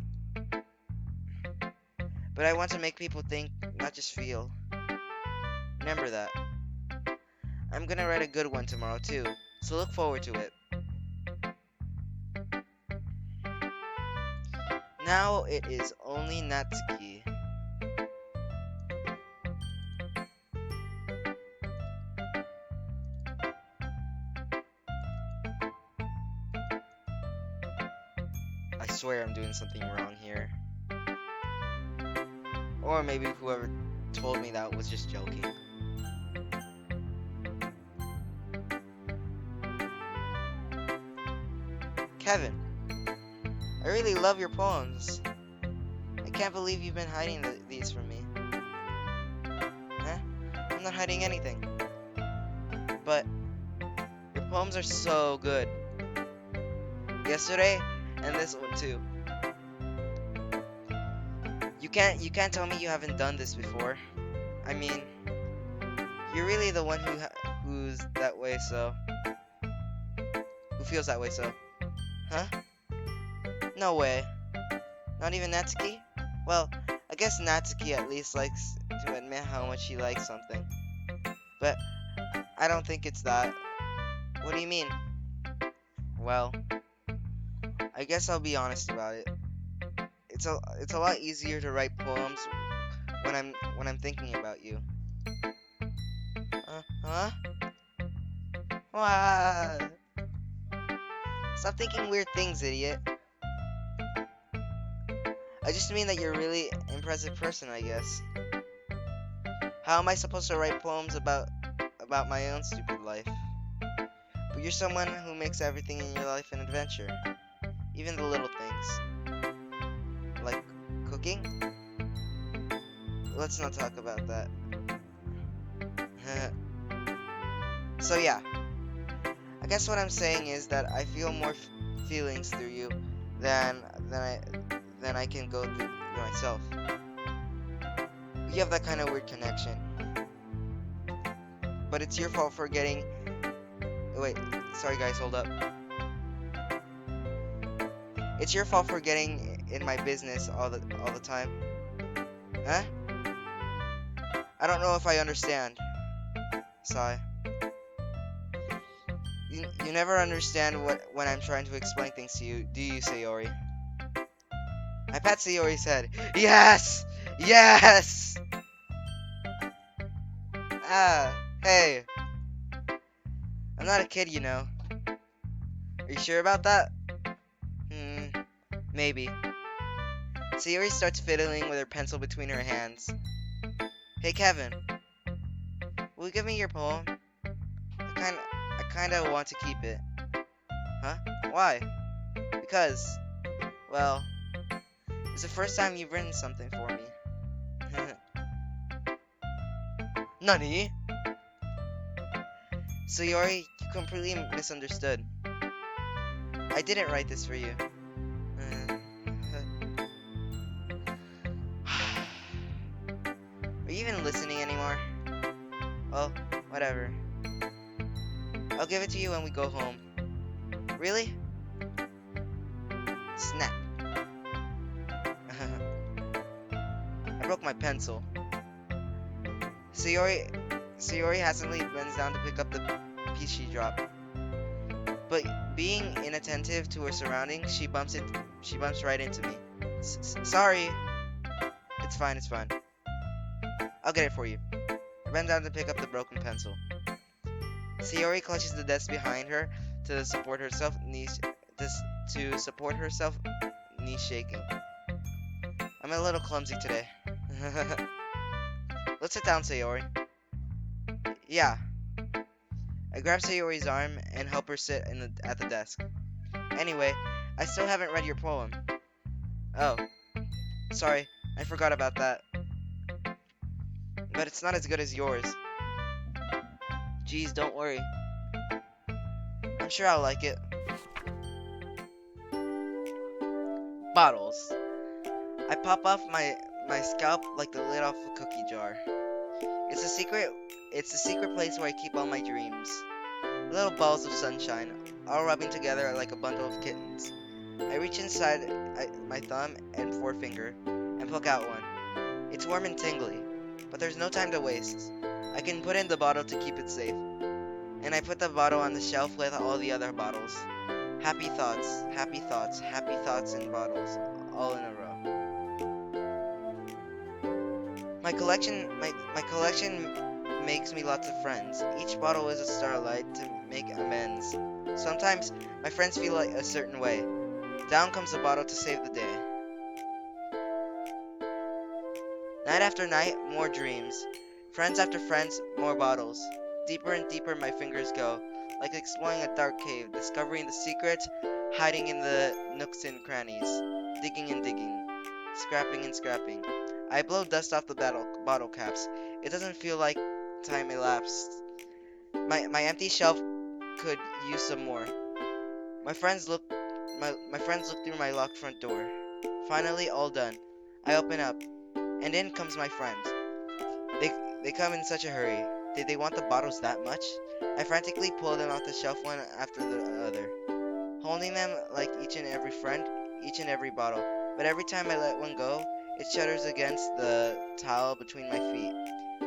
[SPEAKER 1] But I want to make people think, not just feel. Remember that. I'm gonna write a good one tomorrow too, so look forward to it. Now it is only Natsuki. I swear I'm doing something wrong here. Or maybe whoever told me that was just joking. Kevin, I really love your poems. I can't believe you've been hiding these from me. Huh? I'm not hiding anything. but your poems are so good. Yesterday, and this one too. You can't tell me you haven't done this before. I mean, you're really the one who's that way, so who feels that way, so, huh? No way. Not even Natsuki? Well, I guess Natsuki at least likes to admit how much she likes something. But I don't think it's that. What do you mean? Well, I guess I'll be honest about it. It's a lot easier to write poems when I'm thinking about you. Huh? What? Stop thinking weird things, idiot. I just mean that you're a really impressive person, I guess. How am I supposed to write poems about my own stupid life? But you're someone who makes everything in your life an adventure. Even the little things. Like cooking? Let's not talk about that. So yeah, I guess what I'm saying is that I feel more feelings through you than than I than I can go through myself. We have that kind of weird connection. But it's your fault for getting. Wait, sorry guys, hold up. It's your fault for getting in my business all the time. Huh? I don't know if I understand. Sigh. You never understand when I'm trying to explain things to you, do you, Sayori? I pat Sayori's head. Yes! Yes! Ah, hey. I'm not a kid, you know. Are you sure about that? Maybe. Sayori starts fiddling with her pencil between her hands. Hey, Kevin. Will you give me your poem? I kinda want to keep it. Huh? Why? Because, well, it's the first time you've written something for me. Nani? Sayori, you completely misunderstood. I didn't write this for you. Are you even listening anymore? Well, whatever. I'll give it to you when we go home. Really? Snap. I broke my pencil. Sayori hastily bends down to pick up the piece she dropped. But being inattentive to her surroundings, she bumps right into me. Sorry. It's fine. I'll get it for you. I bend down to pick up the broken pencil. Sayori clutches the desk behind her to support herself, knees shaking. I'm a little clumsy today. Let's sit down, Sayori. Yeah. I grab Sayori's arm and help her sit at the desk. Anyway, I still haven't read your poem. Oh, sorry, I forgot about that. But it's not as good as yours. Geez, don't worry. I'm sure I'll like it. Bottles. I pop off my scalp like the lid off a cookie jar. It's a secret place where I keep all my dreams. Little balls of sunshine, all rubbing together like a bundle of kittens. I reach inside my thumb and forefinger and pluck out one. It's warm and tingly, but there's no time to waste. I can put in the bottle to keep it safe. And I put the bottle on the shelf with all the other bottles. Happy thoughts in bottles, all in a row. My collection makes me lots of friends. Each bottle is a starlight to make amends. Sometimes my friends feel like a certain way. Down comes the bottle to save the day. Night after night, more dreams. Friends after friends, more bottles. Deeper and deeper my fingers go, like exploring a dark cave, discovering the secrets hiding in the nooks and crannies. Digging and digging. Scrapping and scrapping. I blow dust off the bottle caps. It doesn't feel like time elapsed. My empty shelf could use some more. My friends look my friends look through my locked front door. Finally, all done. I open up, and in comes my friends. They they come in such a hurry. Did they want the bottles that much? I frantically pull them off the shelf one after the other, holding them like each and every friend, each and every bottle. But every time I let one go, it shudders against the tile between my feet.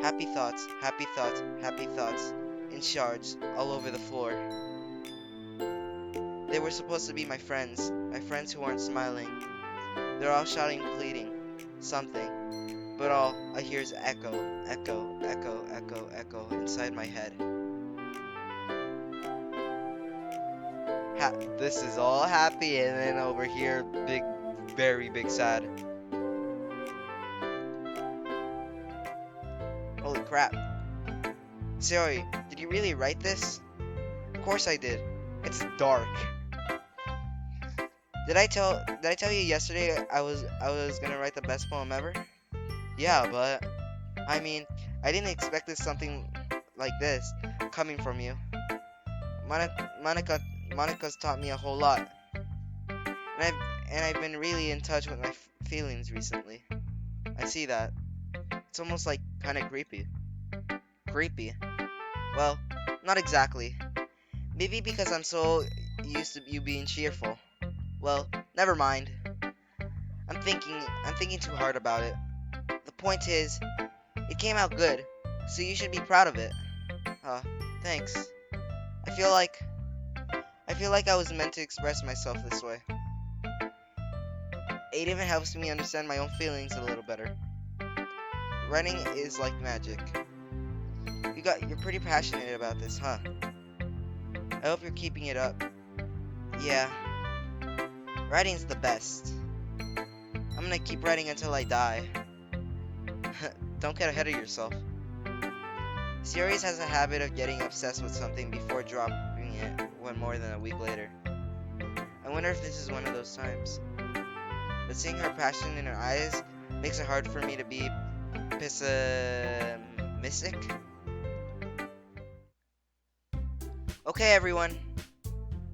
[SPEAKER 1] Happy thoughts, happy thoughts, happy thoughts, in shards all over the floor. They were supposed to be my friends who aren't smiling. They're all shouting, pleading, something, but all I hear is echo, echo, echo, echo, echo inside my head. This is all happy, and then over here, big, very big sad. Holy crap. Sayori, did you really write this? Of course I did. It's dark. Did I tell you yesterday I was gonna write the best poem ever? Yeah, but I mean, I didn't expect this something like this coming from you. Monica's taught me a whole lot, and I've been really in touch with my feelings recently. I see that. It's almost like kind of creepy. Creepy? Well, not exactly. Maybe because I'm so used to you being cheerful. Well, never mind. I'm thinking too hard about it. The point is, it came out good, so you should be proud of it. Uh, thanks. I feel like I was meant to express myself this way. It even helps me understand my own feelings a little better. Writing is like magic. You're pretty passionate about this, huh? I hope you're keeping it up. Yeah, writing's the best. I'm gonna keep writing until I die. Don't get ahead of yourself. Sayori has a habit of getting obsessed with something before dropping it more than a week later. I wonder if this is one of those times. But seeing her passion in her eyes makes it hard for me to be pessimistic. Okay, everyone.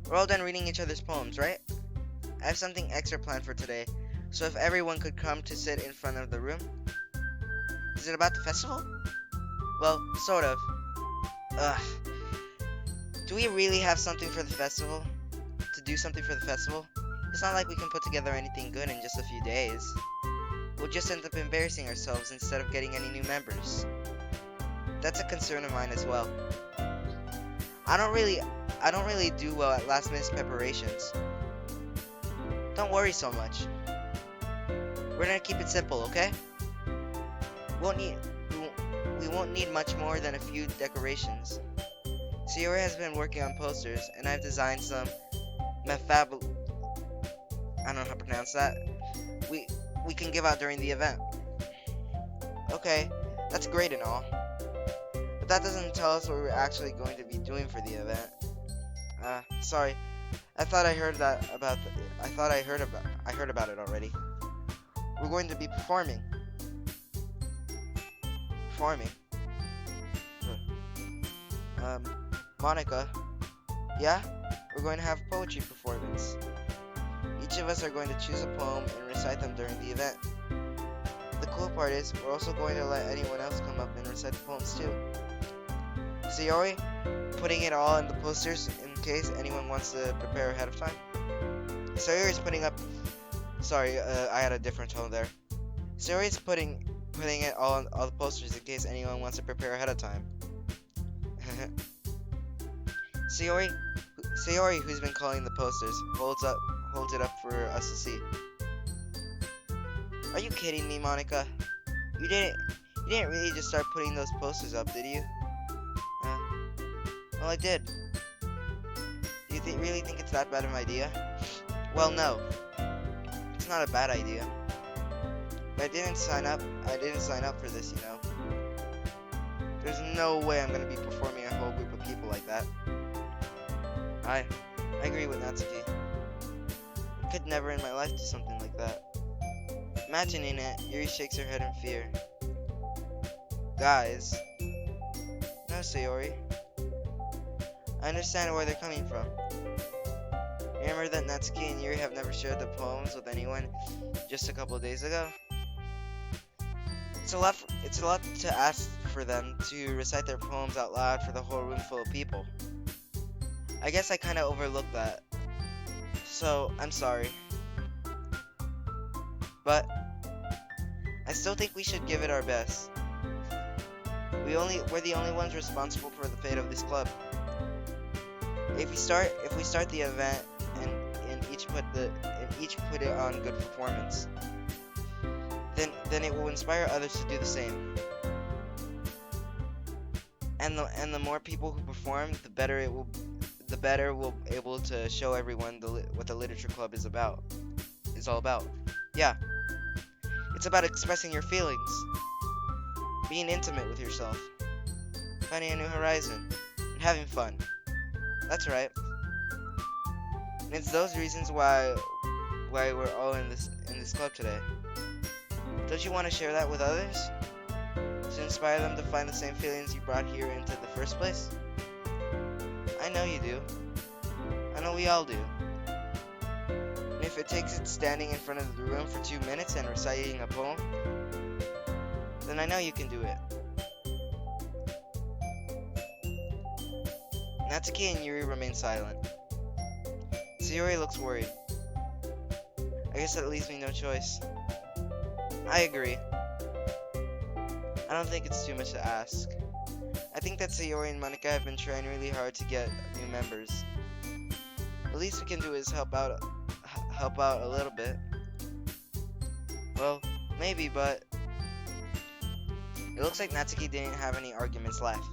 [SPEAKER 1] We're all done reading each other's poems, right? I have something extra planned for today, so if everyone could come to sit in front of the room. Is it about the festival? Well, sort of. Ugh. Do we really have something for the festival? To do something for the festival? It's not like we can put together anything good in just a few days. We'll just end up embarrassing ourselves instead of getting any new members. That's a concern of mine as well. I don't really do well at last minute preparations. Don't worry so much. We're gonna keep it simple, okay? We won't need much more than a few decorations. Sayori has been working on posters, and I've designed some I don't know how to pronounce that. We can give out during the event. Okay, that's great and all, but that doesn't tell us what we're actually going to be doing for the event. Sorry. I thought I heard about it already. We're going to be performing. Performing? Monica? Yeah? We're going to have a poetry performance. Each of us are going to choose a poem and recite them during the event. The cool part is, we're also going to let anyone else come up and recite the poems too. Sayori, putting it all in the posters in case anyone wants to prepare ahead of time. Sayori's putting up... Sorry, I had a different tone there. Sayori's putting it all on all the posters in case anyone wants to prepare ahead of time. Sayori, who's been calling the posters, holds it up for us to see. Are you kidding me, Monica? You didn't really just start putting those posters up, did you? Well, I did. Do you really think it's that bad of an idea? Well, no. It's not a bad idea. But I didn't sign up for this, you know. There's no way I'm gonna be performing a whole group of people like that. I agree with Natsuki. I could never in my life do something like that. Imagining it, Yuri shakes her head in fear. Guys. No, Sayori. I understand where they're coming from. Remember that Natsuki and Yuri have never shared their poems with anyone just a couple of days ago? It's a lot to ask for them to recite their poems out loud for the whole room full of people. I guess I kinda overlooked that. So, I'm sorry. But I still think we should give it our best. We're the only ones responsible for the fate of this club. If we start the event and each put it on good performance, then it will inspire others to do the same. And the more people who perform, the better we'll be able to show everyone what the literature club is all about. Yeah, it's about expressing your feelings, being intimate with yourself, finding a new horizon, and having fun. That's right. And it's those reasons why we're all in this club today. Don't you want to share that with others? To inspire them to find the same feelings you brought here into the first place? I know you do. I know we all do. And if it takes it standing in front of the room for 2 minutes and reciting a poem, then I know you can do it. Natsuki and Yuri remain silent. Sayori looks worried. I guess that leaves me no choice. I agree. I don't think it's too much to ask. I think that Sayori and Monika have been trying really hard to get new members. The least we can do is help out a little bit. Well, maybe, but it looks like Natsuki didn't have any arguments left.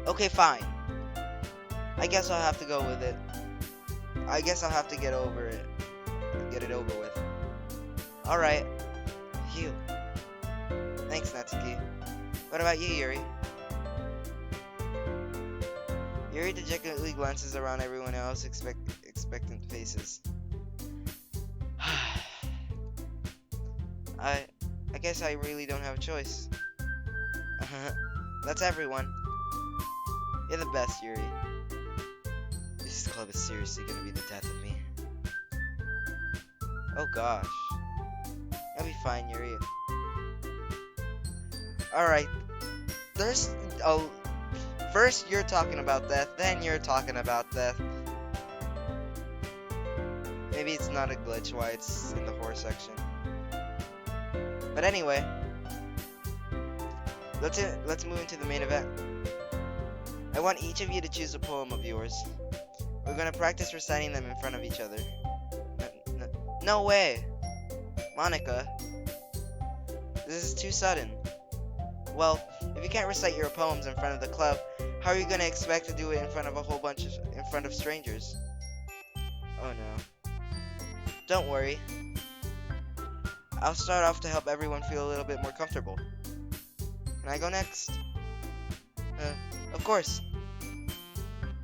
[SPEAKER 1] Okay, fine. I guess I'll have to go with it. I guess I'll have to get over it. Get it over with. Alright. Phew. Thanks, Natsuki. What about you, Yuri? Yuri dejectedly glances around everyone else, expectant faces. I guess I really don't have a choice. That's everyone. You're the best, Yuri. This club is seriously gonna be the death of me. Oh gosh. I'll be fine, Yuri. Alright. First you're talking about death, then you're talking about death. Maybe it's not a glitch why it's in the horror section. But anyway, let's move into the main event. I want each of you to choose a poem of yours. We're gonna practice reciting them in front of each other. No way! Monika, this is too sudden. Well, if you can't recite your poems in front of the club, how are you gonna expect to do it in front of in front of strangers? Oh no. Don't worry. I'll start off to help everyone feel a little bit more comfortable. Can I go next? Of course.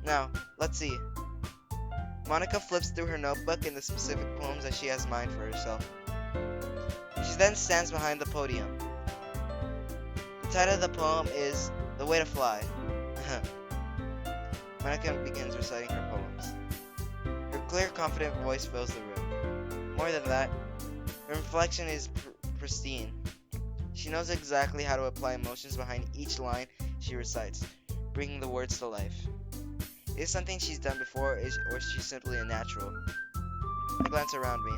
[SPEAKER 1] Now, let's see. Monika flips through her notebook in the specific poems that she has in mind for herself. She then stands behind the podium. The title of the poem is The Way to Fly. Monika begins reciting her poems. Her clear, confident voice fills the room. More than that, her inflection is pristine. She knows exactly how to apply emotions behind each line she recites, bringing the words to life. It is something she's done before, or she's simply a natural. I glance around me.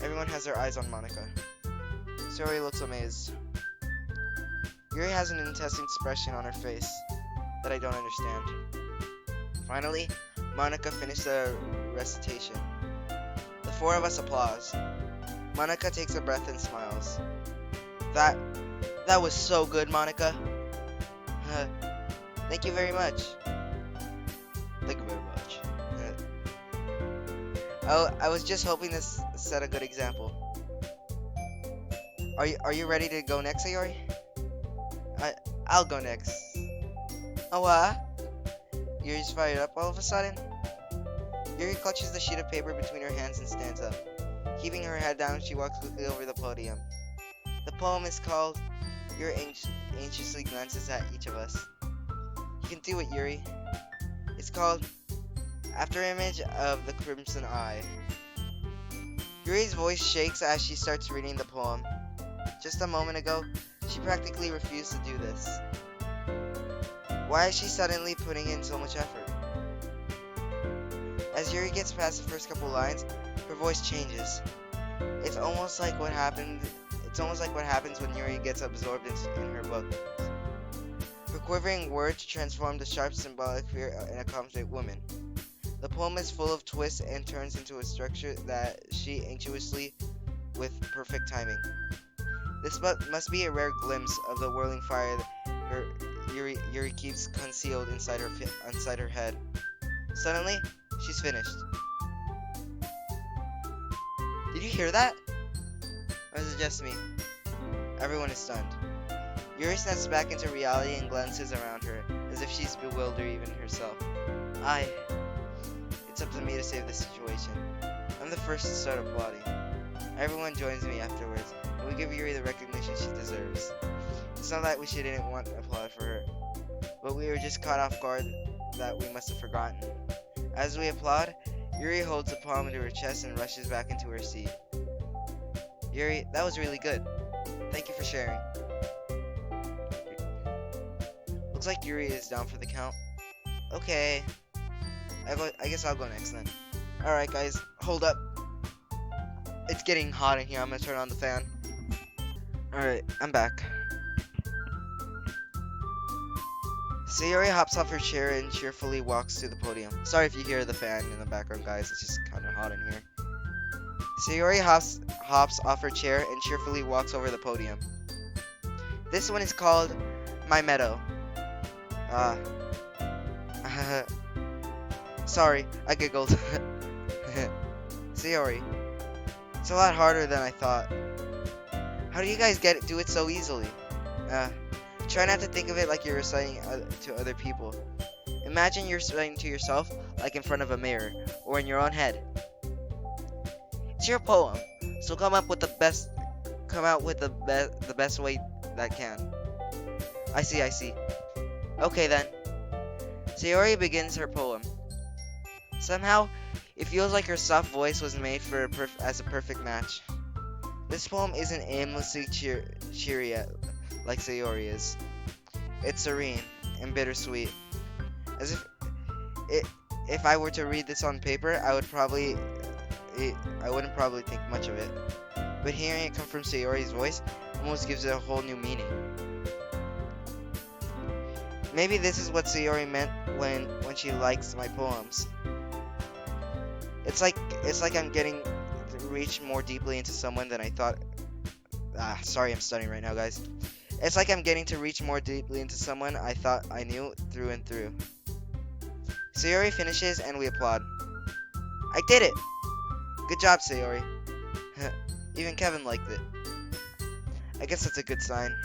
[SPEAKER 1] Everyone has their eyes on Monika. Sayori looks amazed. Yuri has an intense expression on her face that I don't understand. Finally, Monika finished the recitation. The four of us applause. Monika takes a breath and smiles. That was so good, Monika. Thank you very much. Thank you very much. I was just hoping to set a good example. Are you ready to go next, Sayori? I'll go next. Oh, Yuri's fired up all of a sudden. Yuri clutches the sheet of paper between her hands and stands up. Keeping her head down, she walks quickly over the podium. The poem is called Yuri anxiously glances at each of us. can do it, Yuri. It's called After Image of the Crimson Eye. Yuri's voice shakes as she starts reading the poem. Just a moment ago, she practically refused to do this. Why is she suddenly putting in so much effort? As Yuri gets past the first couple lines, her voice changes. It's almost like what happens when Yuri gets absorbed in her book. Her quivering words transform the sharp symbolic fear in a confident woman. The poem is full of twists and turns into a structure that she anxiously with perfect timing. This must be a rare glimpse of the whirling fire that Yuri keeps concealed inside her head. Suddenly, she's finished. Did you hear that? Or is it just me? Everyone is stunned. Yuri snaps back into reality and glances around her, as if she's bewildered even herself. It's up to me to save the situation. I'm the first to start applauding. Everyone joins me afterwards, and we give Yuri the recognition she deserves. It's not that we didn't want applaud for her, but we were just caught off guard that we must have forgotten. As we applaud, Yuri holds the palm to her chest and rushes back into her seat. Yuri, that was really good. Thank you for sharing. Looks like Yuri is down for the count. Okay. I guess I'll go next then. Alright guys, hold up. It's getting hot in here. I'm gonna turn on the fan. Alright, I'm back. Sayori hops off her chair and cheerfully walks to the podium. Sorry if you hear the fan in the background, guys. It's just kind of hot in here. Sayori hops off her chair and cheerfully walks over the podium. This one is called My Meadow. Sorry, I giggled. Sayori, it's a lot harder than I thought. How do you guys do it so easily? Try not to think of it like you're reciting to other people. Imagine you're reciting to yourself, like in front of a mirror, or in your own head. It's your poem, so come out with the best way that can. I see. Okay then. Sayori begins her poem. Somehow, it feels like her soft voice was made as a perfect match. This poem isn't aimlessly cheery like Sayori is. It's serene and bittersweet. As if I were to read this on paper, I wouldn't probably think much of it. But hearing it come from Sayori's voice almost gives it a whole new meaning. Maybe this is what Sayori meant when she likes my poems. It's like I'm getting to reach more deeply into someone than I thought. Sorry, I'm stuttering right now, guys. It's like I'm getting to reach more deeply into someone I thought I knew through and through. Sayori finishes and we applaud. I did it! Good job, Sayori. Even Kevin liked it. I guess that's a good sign.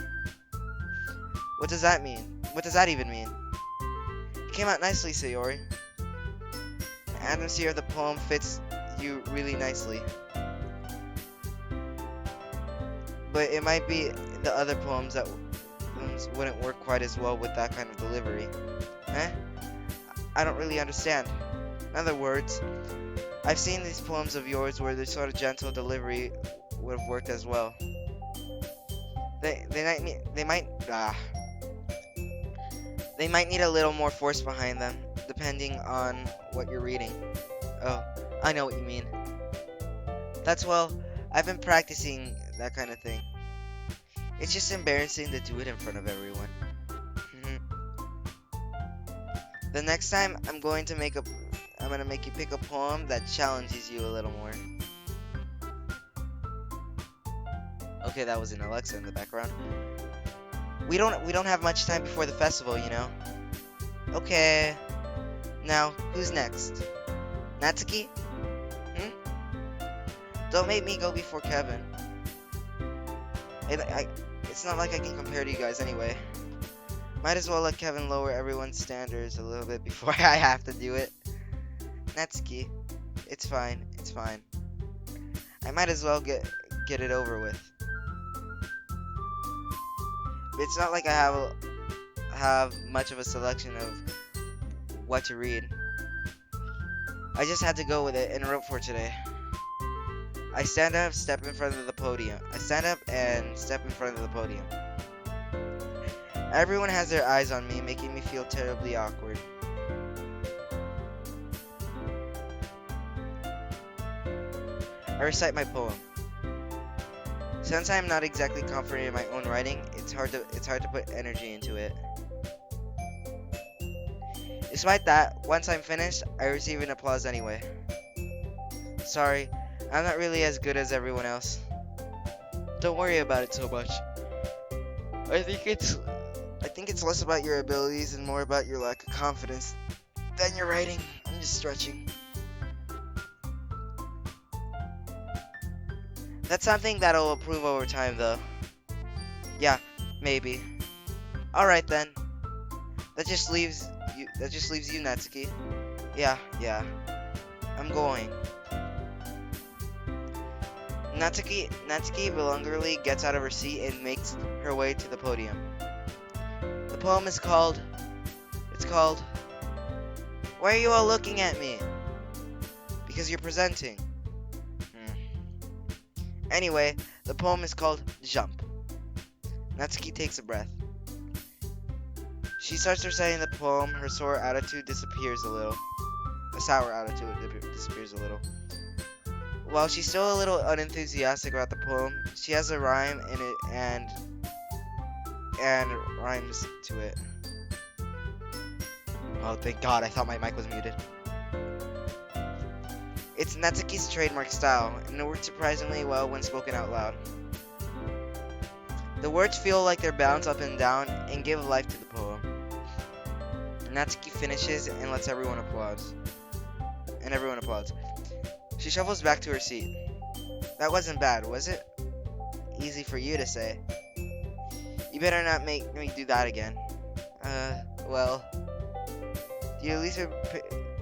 [SPEAKER 1] What does that mean? What does that even mean? It came out nicely, Sayori. The atmosphere of the poem fits you really nicely. But it might be the other poems that wouldn't work quite as well with that kind of delivery. I don't really understand. In other words, I've seen these poems of yours where the sort of gentle delivery would have worked as well. They might need a little more force behind them, depending on what you're reading. Oh, I know what you mean. I've been practicing that kind of thing. It's just embarrassing to do it in front of everyone. The next time, I'm gonna make you pick a poem that challenges you a little more. Okay, that was an Alexa in the background. We don't have much time before the festival, you know. Okay. Now, who's next? Natsuki? Don't make me go before Kevin. It's not like I can compare to you guys anyway. Might as well let Kevin lower everyone's standards a little bit before I have to do it. Natsuki, it's fine. I might as well get it over with. It's not like I have much of a selection of what to read. I just had to go with it and wrote for today. I stand up, step in front of the podium. I stand up and step in front of the podium. Everyone has their eyes on me, making me feel terribly awkward. I recite my poem. Since I am not exactly confident in my own writing, it's hard to put energy into it. Despite that, once I'm finished, I receive an applause anyway. Sorry, I'm not really as good as everyone else. Don't worry about it so much. I think it's less about your abilities and more about your lack of confidence than your writing. I'm just stretching. That's something that'll improve over time, though. Yeah, maybe. All right then. That just leaves you, Natsuki. Yeah. I'm going. Natsuki belligerently gets out of her seat and makes her way to the podium. The poem is called. It's called. Why are you all looking at me? Because you're presenting. Anyway, the poem is called Jump. Natsuki takes a breath. She starts reciting the poem. Her sour attitude disappears a little. While she's still a little unenthusiastic about the poem, she has a rhyme in it and rhymes to it. Oh, thank God, I thought my mic was muted. It's Natsuki's trademark style, and it works surprisingly well when spoken out loud. The words feel like they're bounced up and down and give life to the poem. Natsuki finishes and lets everyone applaud. And everyone applauds. She shuffles back to her seat. That wasn't bad, was it? Easy for you to say. You better not make me do that again. Well, do you at least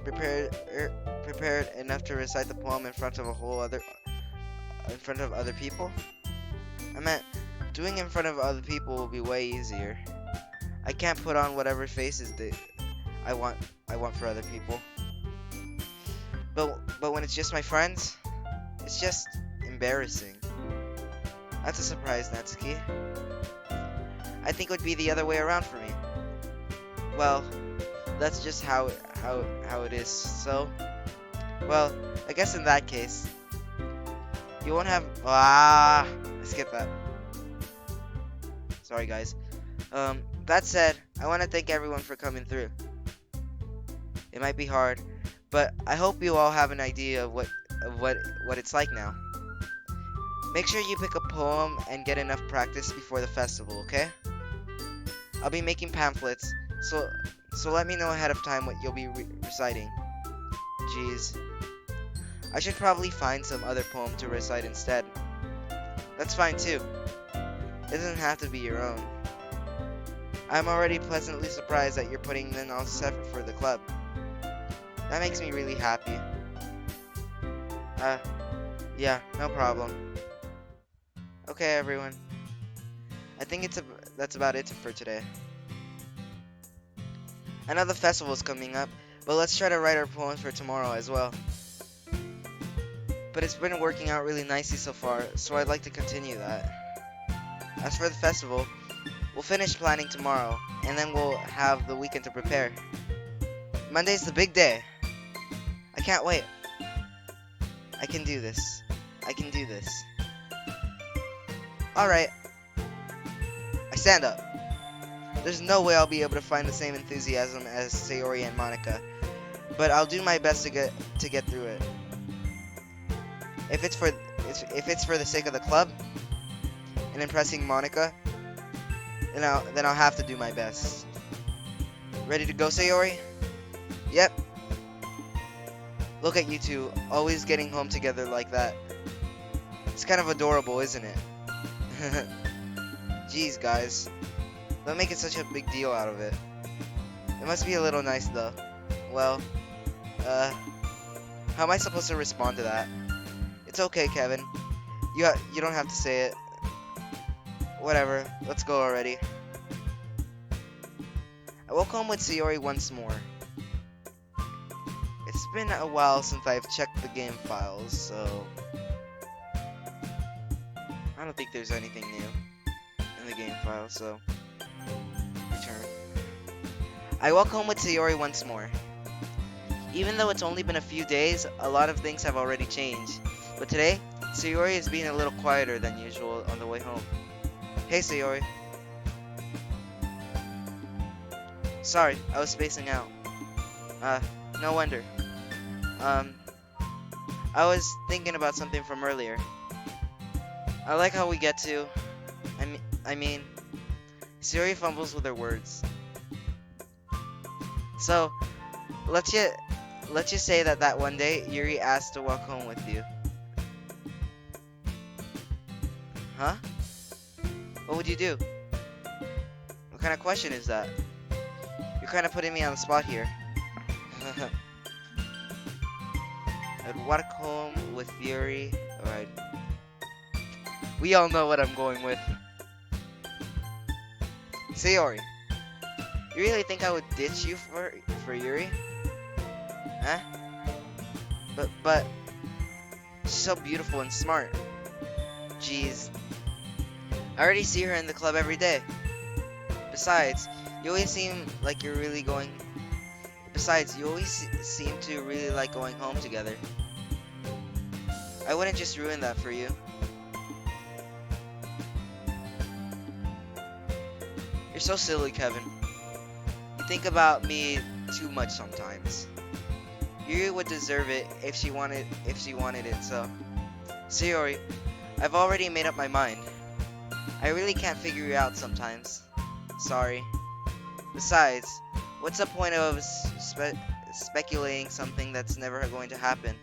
[SPEAKER 1] prepared enough to recite the poem in front of other people? I meant, doing it in front of other people will be way easier. I can't put on whatever faces I want for other people. But when it's just my friends, it's just embarrassing. That's a surprise, Natsuki. I think it would be the other way around for me. Well, that's just how it is. So, well, I guess in that case, you won't have. I skipped that. Sorry, guys. That said, I want to thank everyone for coming through. It might be hard, but I hope you all have an idea of what it's like now. Make sure you pick a poem and get enough practice before the festival, okay? I'll be making pamphlets, so let me know ahead of time what you'll be reciting. Jeez. I should probably find some other poem to recite instead. That's fine too. It doesn't have to be your own. I'm already pleasantly surprised that you're putting in all this effort for the club. That makes me really happy. Yeah, no problem. Okay, everyone. I think that's about it for today. I know the festival's coming up, but let's try to write our poems for tomorrow as well. But it's been working out really nicely so far, so I'd like to continue that. As for the festival, we'll finish planning tomorrow, and then we'll have the weekend to prepare. Monday's the big day. I can't wait. I can do this. Alright. I stand up. There's no way I'll be able to find the same enthusiasm as Sayori and Monica, but I'll do my best to get through it. If it's for the sake of the club and impressing Monica, then I'll have to do my best. Ready to go, Sayori? Yep. Look at you two, always getting home together like that. It's kind of adorable, isn't it? Jeez, guys. Don't make it such a big deal out of it. It must be a little nice, though. Well, how am I supposed to respond to that? It's okay, Kevin. You don't have to say it. Whatever. Let's go already. I woke home with Sayori once more. It's been a while since I've checked the game files, so I don't think there's anything new in the game file, so return. I woke home with Sayori once more. Even though it's only been a few days, a lot of things have already changed. But today, Sayori is being a little quieter than usual on the way home. Hey Sayori. Sorry, I was spacing out. No wonder. I was thinking about something from earlier. I like how we get to... I mean... Sayori fumbles with her words. So, let's just say that one day, Yuri asked to walk home with you. Huh? What would you do? What kind of question is that? You're kind of putting me on the spot here. I'd walk home with Yuri, or We all know what I'm going with. Sayori, you really think I would ditch you for Yuri? Huh? But she's so beautiful and smart. Jeez. I already see her in the club every day. Besides, you always seem like you're really going... Besides, you always seem to really like going home together. I wouldn't just ruin that for you. You're so silly, Kevin. You think about me too much sometimes. Yuri would deserve it if she wanted it, so... Sayori, I've already made up my mind. I really can't figure you out sometimes. Sorry. Besides, what's the point of speculating something that's never going to happen?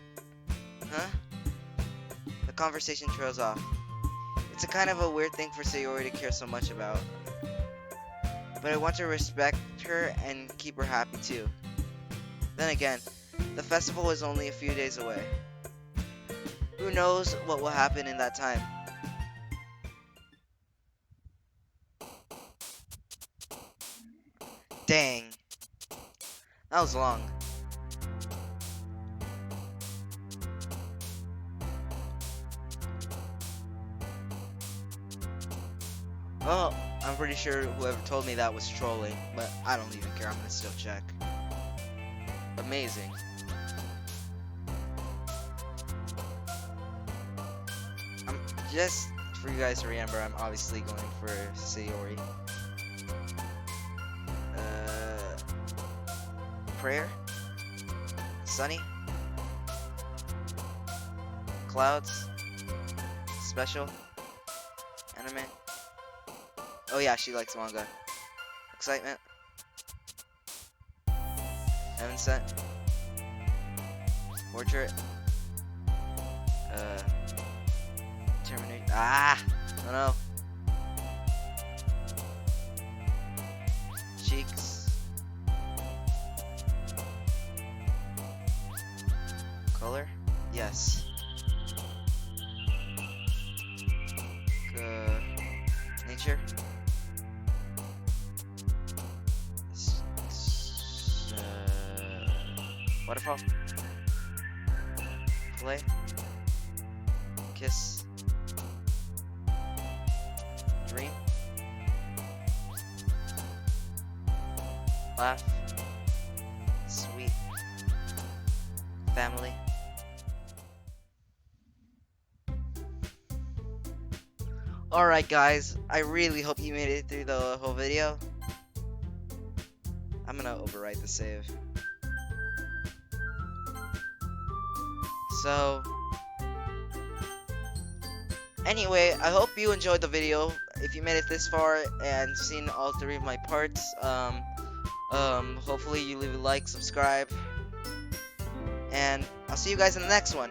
[SPEAKER 1] Huh? The conversation trails off. It's a kind of a weird thing for Sayori to care so much about. But I want to respect her and keep her happy too. Then again, the festival is only a few days away. Who knows what will happen in that time? Dang. That was long. Oh, I'm pretty sure whoever told me that was trolling, but I don't even care, I'm gonna still check. Amazing. Just for you guys to remember, I'm obviously going for Sayori. Prayer? Sunny? Clouds? Special? Anime? Oh yeah, she likes manga. Excitement? Heaven Sent? Portrait? Terminator? Ah! Oh no. Cheeks? Color? Yes. Nature? Waterfall? Play? Kiss? Dream? Laugh? Sweet? Family? Alright guys, I really hope you made it through the whole video. I'm gonna overwrite the save. So, anyway, I hope you enjoyed the video. If you made it this far and seen all 3 of my parts, hopefully you leave a like, subscribe, and I'll see you guys in the next one.